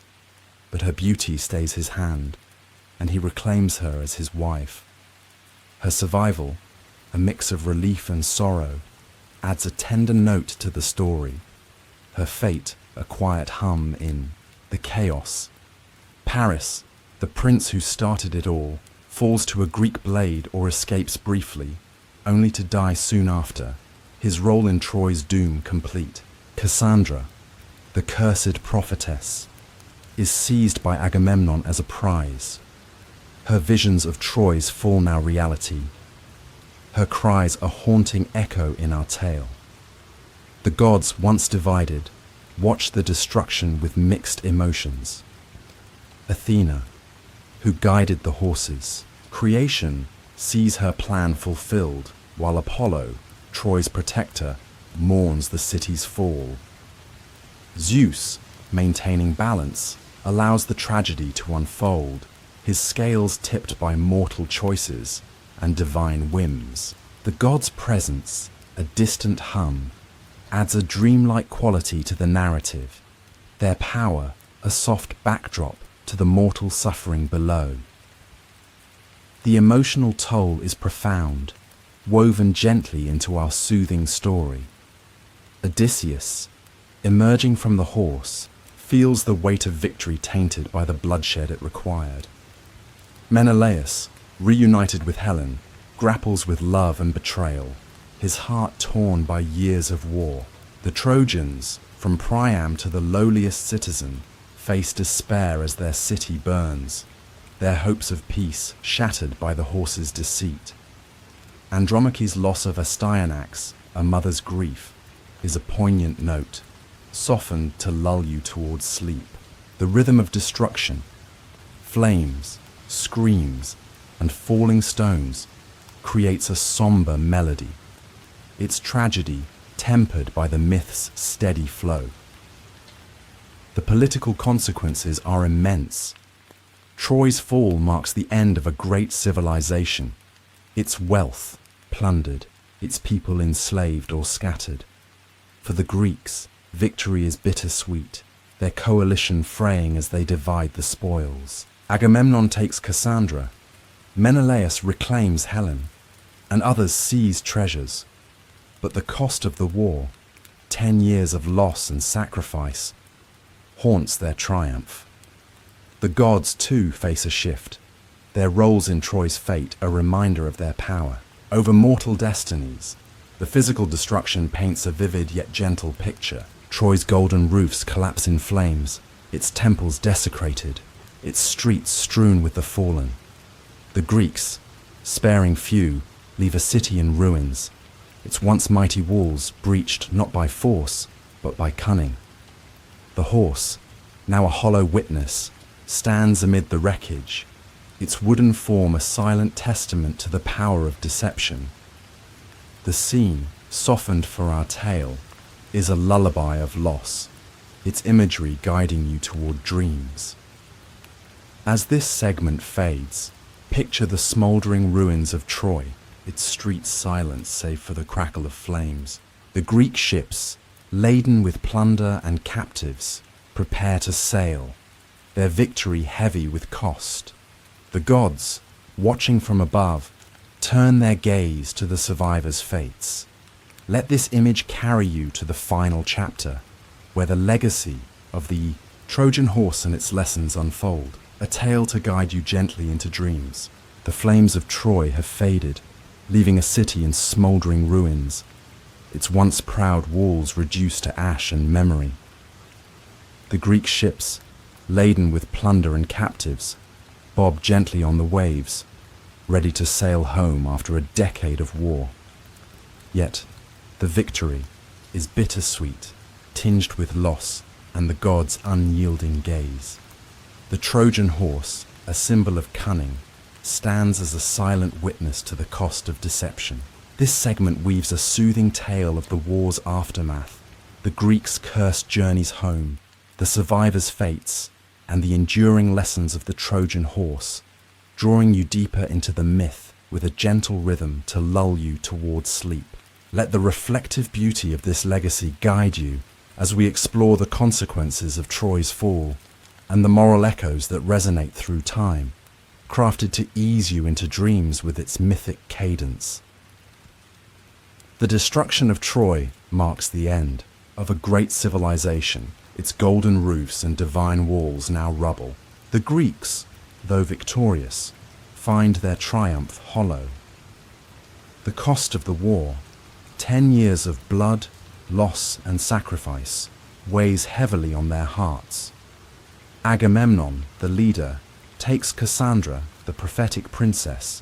but her beauty stays his hand, and he reclaims her as his wife. Her survival, a mix of relief and sorrow, adds a tender note to the story. Her fate, a quiet hum in the chaos. Paris, the prince who started it all, falls to a Greek blade or escapes briefly, only to die soon after, his role in Troy's doom complete. Cassandra, the cursed prophetess, is seized by Agamemnon as a prize. Her visions of Troy's fall now reality. Her cries a haunting echo in our tale. The gods, once divided, watch the destruction with mixed emotions. Athena, who guided the horses, creation sees her plan fulfilled, while Apollo, Troy's protector, mourns the city's fall. Zeus, maintaining balance, allows the tragedy to unfold, his scales tipped by mortal choices and divine whims. The gods' presence, a distant hum, adds a dreamlike quality to the narrative, their power a soft backdrop to the mortal suffering below. The emotional toll is profound, woven gently into our soothing story. Odysseus, emerging from the horse, feels the weight of victory tainted by the bloodshed it required. Menelaus, reunited with Helen, grapples with love and betrayal, his heart torn by years of war. The Trojans, from Priam to the lowliest citizen, face despair as their city burns, their hopes of peace shattered by the horse's deceit. Andromache's loss of Astyanax, a mother's grief, is a poignant note, softened to lull you towards sleep. The rhythm of destruction, flames, screams, and falling stones, creates a somber melody, its tragedy tempered by the myth's steady flow. The political consequences are immense. Troy's fall marks the end of a great civilization, its wealth plundered, its people enslaved or scattered. For the Greeks, victory is bittersweet, their coalition fraying as they divide the spoils. Agamemnon takes Cassandra, Menelaus reclaims Helen, and others seize treasures. But the cost of the war, 10 years of loss and sacrifice, haunts their triumph. The gods too face a shift, their roles in Troy's fate a reminder of their power over mortal destinies. The physical destruction paints a vivid yet gentle picture. Troy's golden roofs collapse in flames, its temples desecrated, its streets strewn with the fallen. The Greeks, sparing few, leave a city in ruins, its once mighty walls breached not by force, but by cunning. The horse, now a hollow witness, stands amid the wreckage, its wooden form a silent testament to the power of deception. The scene, softened for our tale, is a lullaby of loss, its imagery guiding you toward dreams. As this segment fades, picture the smouldering ruins of Troy, its streets silent save for the crackle of flames. The Greek ships, laden with plunder and captives, prepare to sail, their victory heavy with cost. The gods, watching from above, turn their gaze to the survivors' fates. Let this image carry you to the final chapter, where the legacy of the Trojan Horse and its lessons unfold, a tale to guide you gently into dreams. The flames of Troy have faded, leaving a city in smouldering ruins, its once proud walls reduced to ash and memory. The Greek ships, laden with plunder and captives, bob gently on the waves, ready to sail home after a decade of war. Yet, the victory is bittersweet, tinged with loss and the gods' unyielding gaze. The Trojan horse, a symbol of cunning, stands as a silent witness to the cost of deception. This segment weaves a soothing tale of the war's aftermath, the Greeks' cursed journeys home, the survivors' fates, and the enduring lessons of the Trojan horse, drawing you deeper into the myth with a gentle rhythm to lull you towards sleep. Let the reflective beauty of this legacy guide you as we explore the consequences of Troy's fall and the moral echoes that resonate through time, crafted to ease you into dreams with its mythic cadence. The destruction of Troy marks the end of a great civilization, its golden roofs and divine walls now rubble. The Greeks, though victorious, find their triumph hollow. The cost of the war, 10 years of blood, loss and sacrifice, weighs heavily on their hearts. Agamemnon, the leader, takes Cassandra, the prophetic princess,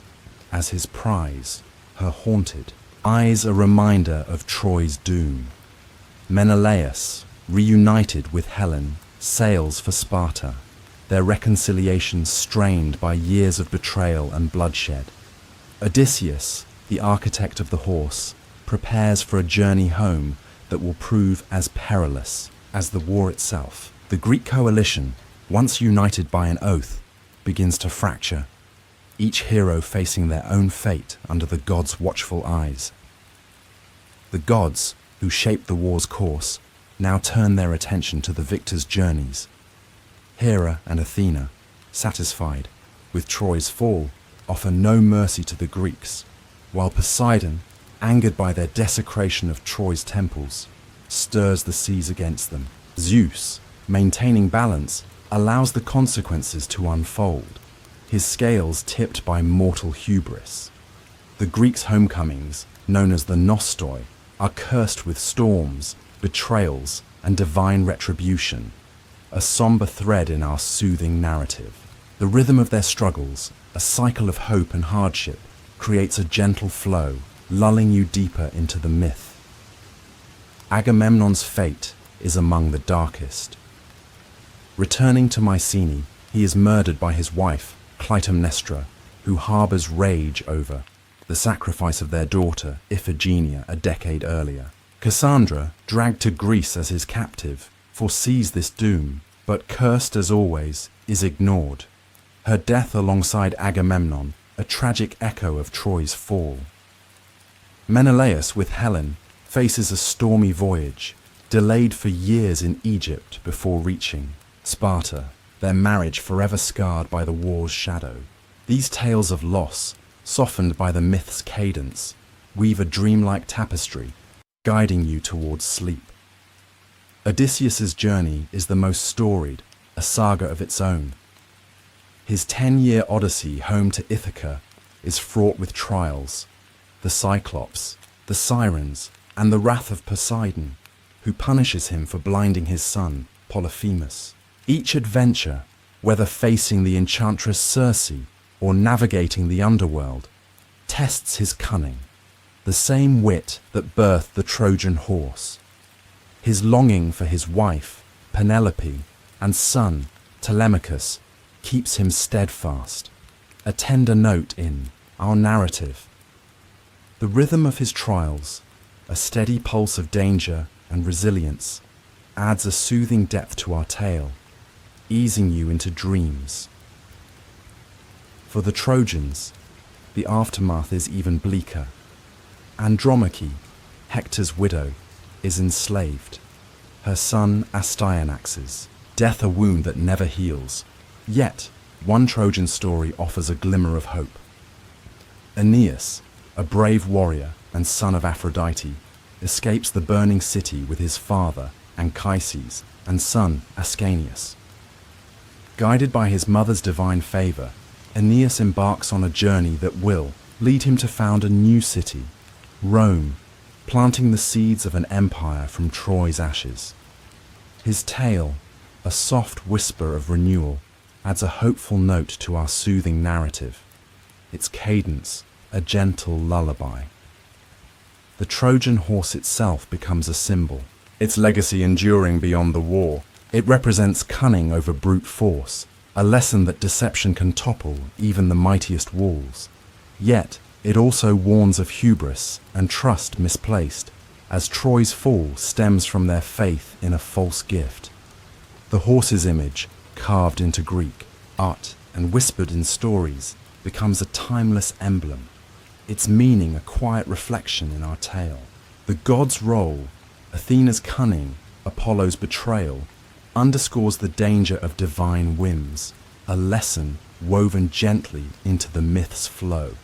as his prize, her haunted eyes a reminder of Troy's doom. Menelaus, reunited with Helen, sails for Sparta, their reconciliation strained by years of betrayal and bloodshed. Odysseus, the architect of the horse, prepares for a journey home that will prove as perilous as the war itself. The Greek coalition, once united by an oath, begins to fracture, each hero facing their own fate under the gods' watchful eyes. The gods, who shaped the war's course, now turn their attention to the victors' journeys. Hera and Athena, satisfied with Troy's fall, offer no mercy to the Greeks, while Poseidon, angered by their desecration of Troy's temples, stirs the seas against them. Zeus, maintaining balance, allows the consequences to unfold, his scales tipped by mortal hubris. The Greeks' homecomings, known as the Nostoi, are cursed with storms, betrayals, and divine retribution, a somber thread in our soothing narrative. The rhythm of their struggles, a cycle of hope and hardship, creates a gentle flow, lulling you deeper into the myth. Agamemnon's fate is among the darkest. Returning to Mycenae, he is murdered by his wife, Clytemnestra, who harbors rage over the sacrifice of their daughter, Iphigenia, a decade earlier. Cassandra, dragged to Greece as his captive, foresees this doom, but cursed as always, is ignored. Her death alongside Agamemnon, a tragic echo of Troy's fall. Menelaus with Helen faces a stormy voyage, delayed for years in Egypt before reaching Sparta, their marriage forever scarred by the war's shadow. These tales of loss, softened by the myth's cadence, weave a dreamlike tapestry, guiding you towards sleep. Odysseus's journey is the most storied, a saga of its own. His 10-year odyssey home to Ithaca is fraught with trials, the Cyclops, the Sirens, and the wrath of Poseidon, who punishes him for blinding his son, Polyphemus. Each adventure, whether facing the enchantress Circe or navigating the underworld, tests his cunning, the same wit that birthed the Trojan horse. His longing for his wife, Penelope, and son, Telemachus, keeps him steadfast, a tender note in our narrative. The rhythm of his trials, a steady pulse of danger and resilience, adds a soothing depth to our tale, easing you into dreams. For the Trojans, the aftermath is even bleaker. Andromache, Hector's widow, is enslaved, her son Astyanax's death a wound that never heals. Yet, one Trojan story offers a glimmer of hope. Aeneas, a brave warrior and son of Aphrodite, escapes the burning city with his father, Anchises, and son, Ascanius. Guided by his mother's divine favor, Aeneas embarks on a journey that will lead him to found a new city, Rome, planting the seeds of an empire from Troy's ashes. His tale, a soft whisper of renewal, adds a hopeful note to our soothing narrative. Its cadence, a gentle lullaby. The Trojan horse itself becomes a symbol, its legacy enduring beyond the war. It represents cunning over brute force, a lesson that deception can topple even the mightiest walls. Yet, it also warns of hubris and trust misplaced, as Troy's fall stems from their faith in a false gift. The horse's image, carved into Greek art and whispered in stories, becomes a timeless emblem, its meaning a quiet reflection in our tale. The god's role, Athena's cunning, Apollo's betrayal, underscores the danger of divine whims, a lesson woven gently into the myth's flow.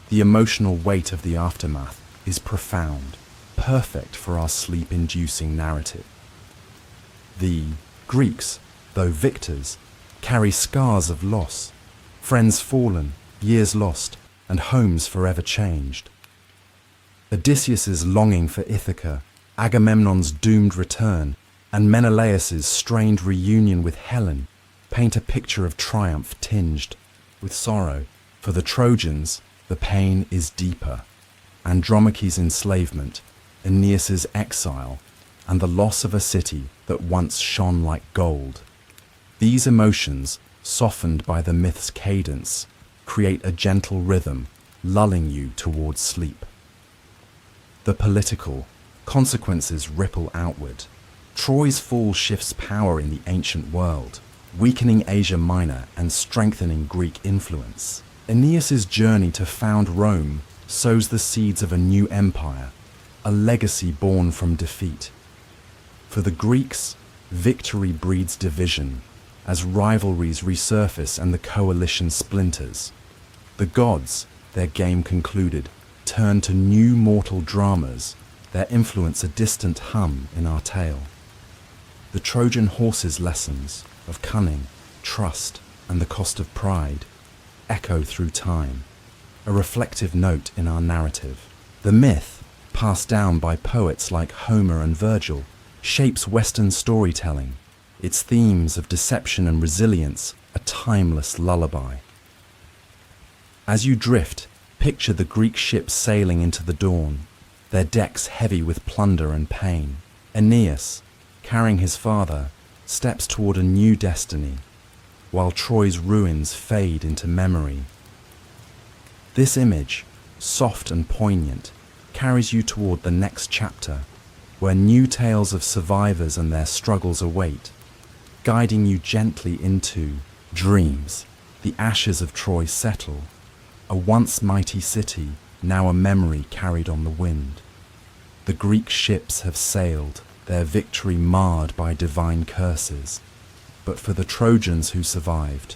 The emotional weight of the aftermath is profound, perfect for our sleep-inducing narrative. The Greeks, though victors, carry scars of loss, friends fallen, years lost, and homes forever changed. Odysseus's longing for Ithaca, Agamemnon's doomed return, and Menelaus's strained reunion with Helen paint a picture of triumph tinged with sorrow. For the Trojans, the pain is deeper. Andromache's enslavement, Aeneas's exile, and the loss of a city that once shone like gold. These emotions, softened by the myth's cadence, create a gentle rhythm, lulling you towards sleep. The political consequences ripple outward. Troy's fall shifts power in the ancient world, weakening Asia Minor and strengthening Greek influence. Aeneas's journey to found Rome sows the seeds of a new empire, a legacy born from defeat. For the Greeks, victory breeds division, as rivalries resurface and the coalition splinters. The gods, their game concluded, turn to new mortal dramas, their influence a distant hum in our tale. The Trojan horse's lessons of cunning, trust, and the cost of pride echo through time, a reflective note in our narrative. The myth, passed down by poets like Homer and Virgil, shapes Western storytelling, its themes of deception and resilience a timeless lullaby. As you drift, picture the Greek ships sailing into the dawn, their decks heavy with plunder and pain. Aeneas, carrying his father, steps toward a new destiny, while Troy's ruins fade into memory. This image, soft and poignant, carries you toward the next chapter, where new tales of survivors and their struggles await, guiding you gently into dreams. The ashes of Troy settle, a once mighty city, now a memory carried on the wind. The Greek ships have sailed, their victory marred by divine curses. But for the Trojans who survived,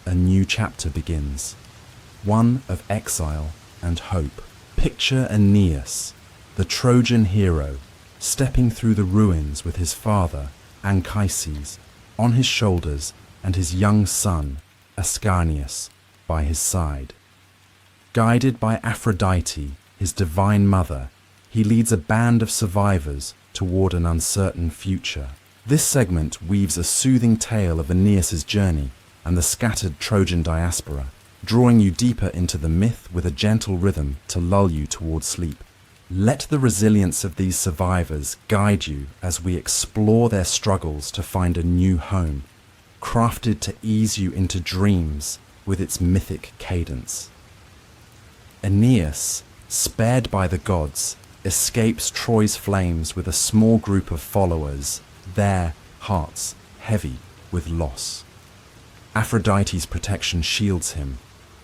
a new chapter begins, one of exile and hope. Picture Aeneas, the Trojan hero, stepping through the ruins with his father, Anchises, on his shoulders and his young son, Ascanius, by his side. Guided by Aphrodite, his divine mother, he leads a band of survivors toward an uncertain future. This segment weaves a soothing tale of Aeneas's journey and the scattered Trojan diaspora, drawing you deeper into the myth with a gentle rhythm to lull you toward sleep. Let the resilience of these survivors guide you as we explore their struggles to find a new home, crafted to ease you into dreams with its mythic cadence. Aeneas, spared by the gods, escapes Troy's flames with a small group of followers, their hearts heavy with loss. Aphrodite's protection shields him,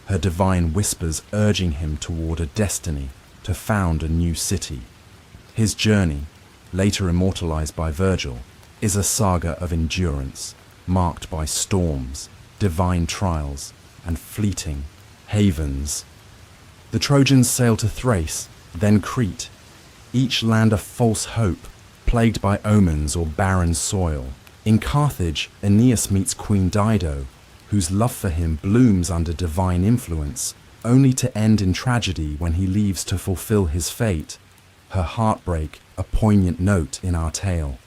her divine whispers urging him toward a destiny to found a new city. His journey, later immortalized by Virgil, is a saga of endurance, marked by storms, divine trials, and fleeting havens. The Trojans sail to Thrace, then Crete, each land a false hope, plagued by omens or barren soil. In Carthage, Aeneas meets Queen Dido, whose love for him blooms under divine influence, only to end in tragedy when he leaves to fulfill his fate, her heartbreak a poignant note in our tale.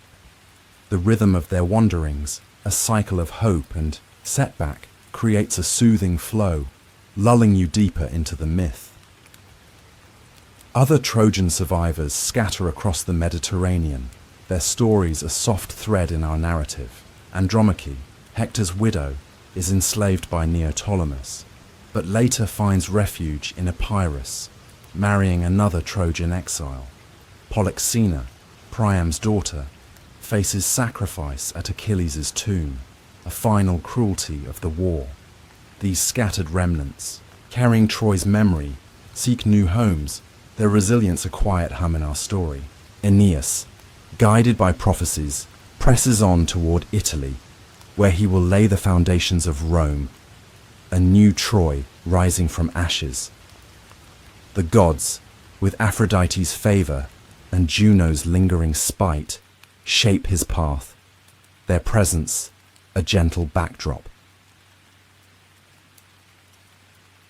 The rhythm of their wanderings, a cycle of hope and setback, creates a soothing flow, lulling you deeper into the myth. Other Trojan survivors scatter across the Mediterranean, their stories a soft thread in our narrative. Andromache, Hector's widow, is enslaved by Neoptolemus, but later finds refuge in Epirus, marrying another Trojan exile. Polyxena, Priam's daughter, faces sacrifice at Achilles' tomb, a final cruelty of the war. These scattered remnants, carrying Troy's memory, seek new homes, their resilience a quiet hum in our story. Aeneas, guided by prophecies, presses on toward Italy, where he will lay the foundations of Rome, a new Troy rising from ashes. The gods, with Aphrodite's favor and Juno's lingering spite, shape his path, their presence a gentle backdrop.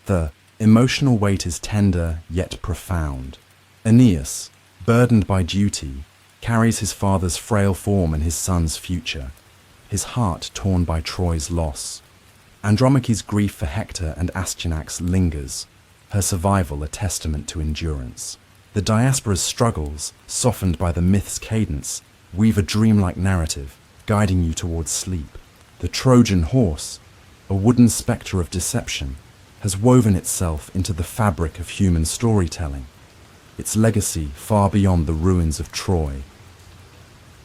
The emotional weight is tender yet profound. Aeneas, burdened by duty, carries his father's frail form and his son's future, his heart torn by Troy's loss. Andromache's grief for Hector and Astyanax lingers, her survival a testament to endurance. The diaspora's struggles, softened by the myth's cadence, weave a dreamlike narrative, guiding you towards sleep. The Trojan Horse, a wooden spectre of deception, has woven itself into the fabric of human storytelling, its legacy far beyond the ruins of Troy.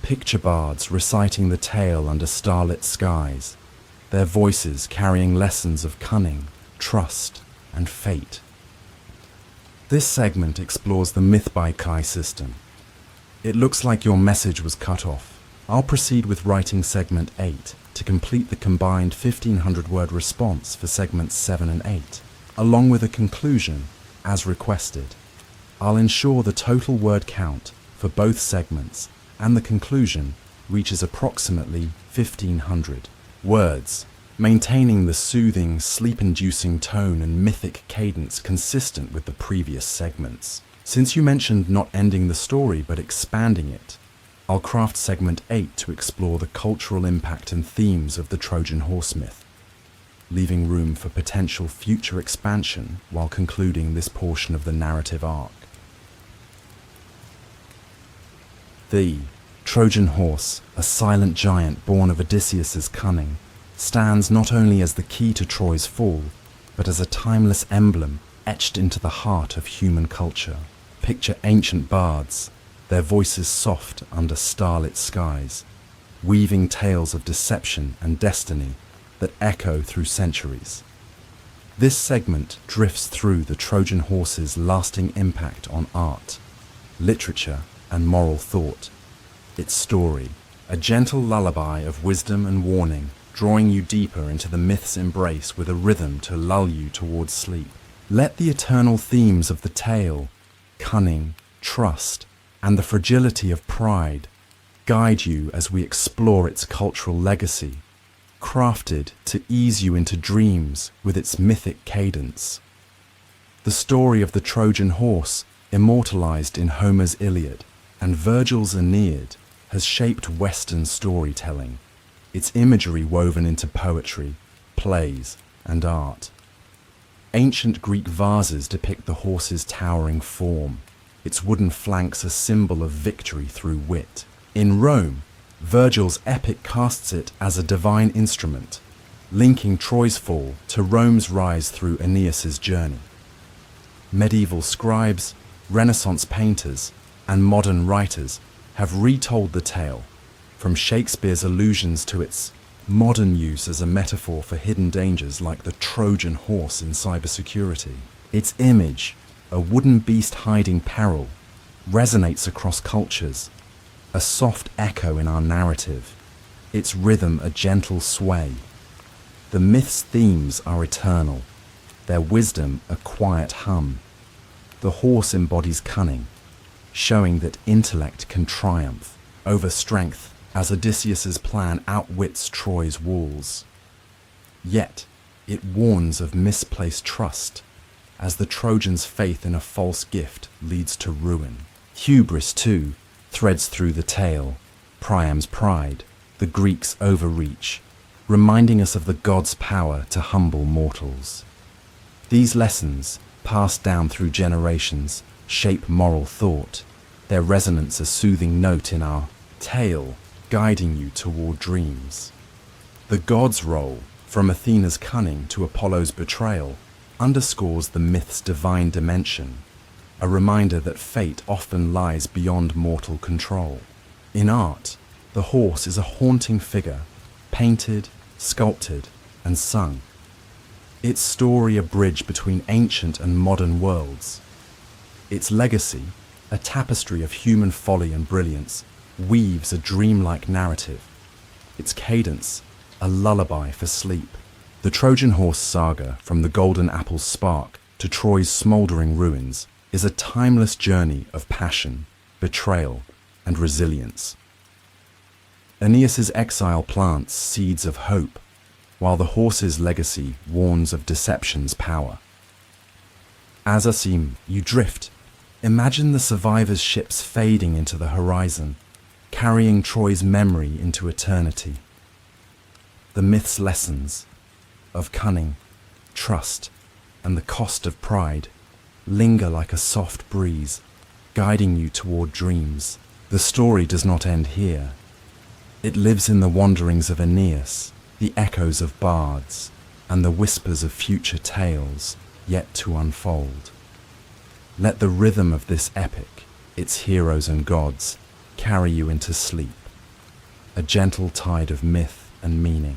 Picture bards reciting the tale under starlit skies, their voices carrying lessons of cunning, trust, and fate. This segment explores the myth by Kai system. It looks like your message was cut off. I'll proceed with writing segment 8 to complete the combined 1,500-word response for segments 7 and 8, along with a conclusion, as requested. I'll ensure the total word count for both segments and the conclusion reaches approximately 1,500 words, maintaining the soothing, sleep-inducing tone and mythic cadence consistent with the previous segments. Since you mentioned not ending the story but expanding it, I'll craft segment 8 to explore the cultural impact and themes of the Trojan Horse myth, leaving room for potential future expansion while concluding this portion of the narrative arc. The Trojan Horse, a silent giant born of Odysseus's cunning, stands not only as the key to Troy's fall, but as a timeless emblem etched into the heart of human culture. Picture ancient bards, their voices soft under starlit skies, weaving tales of deception and destiny that echo through centuries. This segment drifts through the Trojan Horse's lasting impact on art, literature, and moral thought. Its story, a gentle lullaby of wisdom and warning, drawing you deeper into the myth's embrace with a rhythm to lull you towards sleep. Let the eternal themes of the tale, cunning, trust, and the fragility of pride, guide you as we explore its cultural legacy, crafted to ease you into dreams with its mythic cadence. The story of the Trojan Horse, immortalized in Homer's Iliad and Virgil's Aeneid, has shaped Western storytelling, its imagery woven into poetry, plays, and art. Ancient Greek vases depict the horse's towering form, its wooden flanks a symbol of victory through wit. In Rome, Virgil's epic casts it as a divine instrument, linking Troy's fall to Rome's rise through Aeneas's journey. Medieval scribes, Renaissance painters, and modern writers have retold the tale, from Shakespeare's allusions to its modern use as a metaphor for hidden dangers like the Trojan horse in cybersecurity. Its image, a wooden beast hiding peril, resonates across cultures, a soft echo in our narrative, its rhythm a gentle sway. The myth's themes are eternal, their wisdom a quiet hum. The horse embodies cunning, showing that intellect can triumph over strength as Odysseus's plan outwits Troy's walls. Yet, it warns of misplaced trust, as the Trojans' faith in a false gift leads to ruin. Hubris, too, threads through the tale, Priam's pride, the Greeks' overreach, reminding us of the gods' power to humble mortals. These lessons, passed down through generations, shape moral thought, their resonance a soothing note in our tale, guiding you toward dreams. The gods' role, from Athena's cunning to Apollo's betrayal, underscores the myth's divine dimension, a reminder that fate often lies beyond mortal control. In art, the horse is a haunting figure, painted, sculpted, and sung. Its story a bridge between ancient and modern worlds. Its legacy, a tapestry of human folly and brilliance, weaves a dreamlike narrative. Its cadence, a lullaby for sleep. The Trojan Horse saga, from the golden apple's spark to Troy's smouldering ruins, is a timeless journey of passion, betrayal, and resilience. Aeneas's exile plants seeds of hope, while the horse's legacy warns of deception's power. As Asim, you drift. Imagine the survivors' ships fading into the horizon, carrying Troy's memory into eternity. The myth's lessons of cunning, trust, and the cost of pride linger like a soft breeze, guiding you toward dreams. The story does not end here. It lives in the wanderings of Aeneas, the echoes of bards, and the whispers of future tales yet to unfold. Let the rhythm of this epic, its heroes and gods, carry you into sleep, a gentle tide of myth and meaning.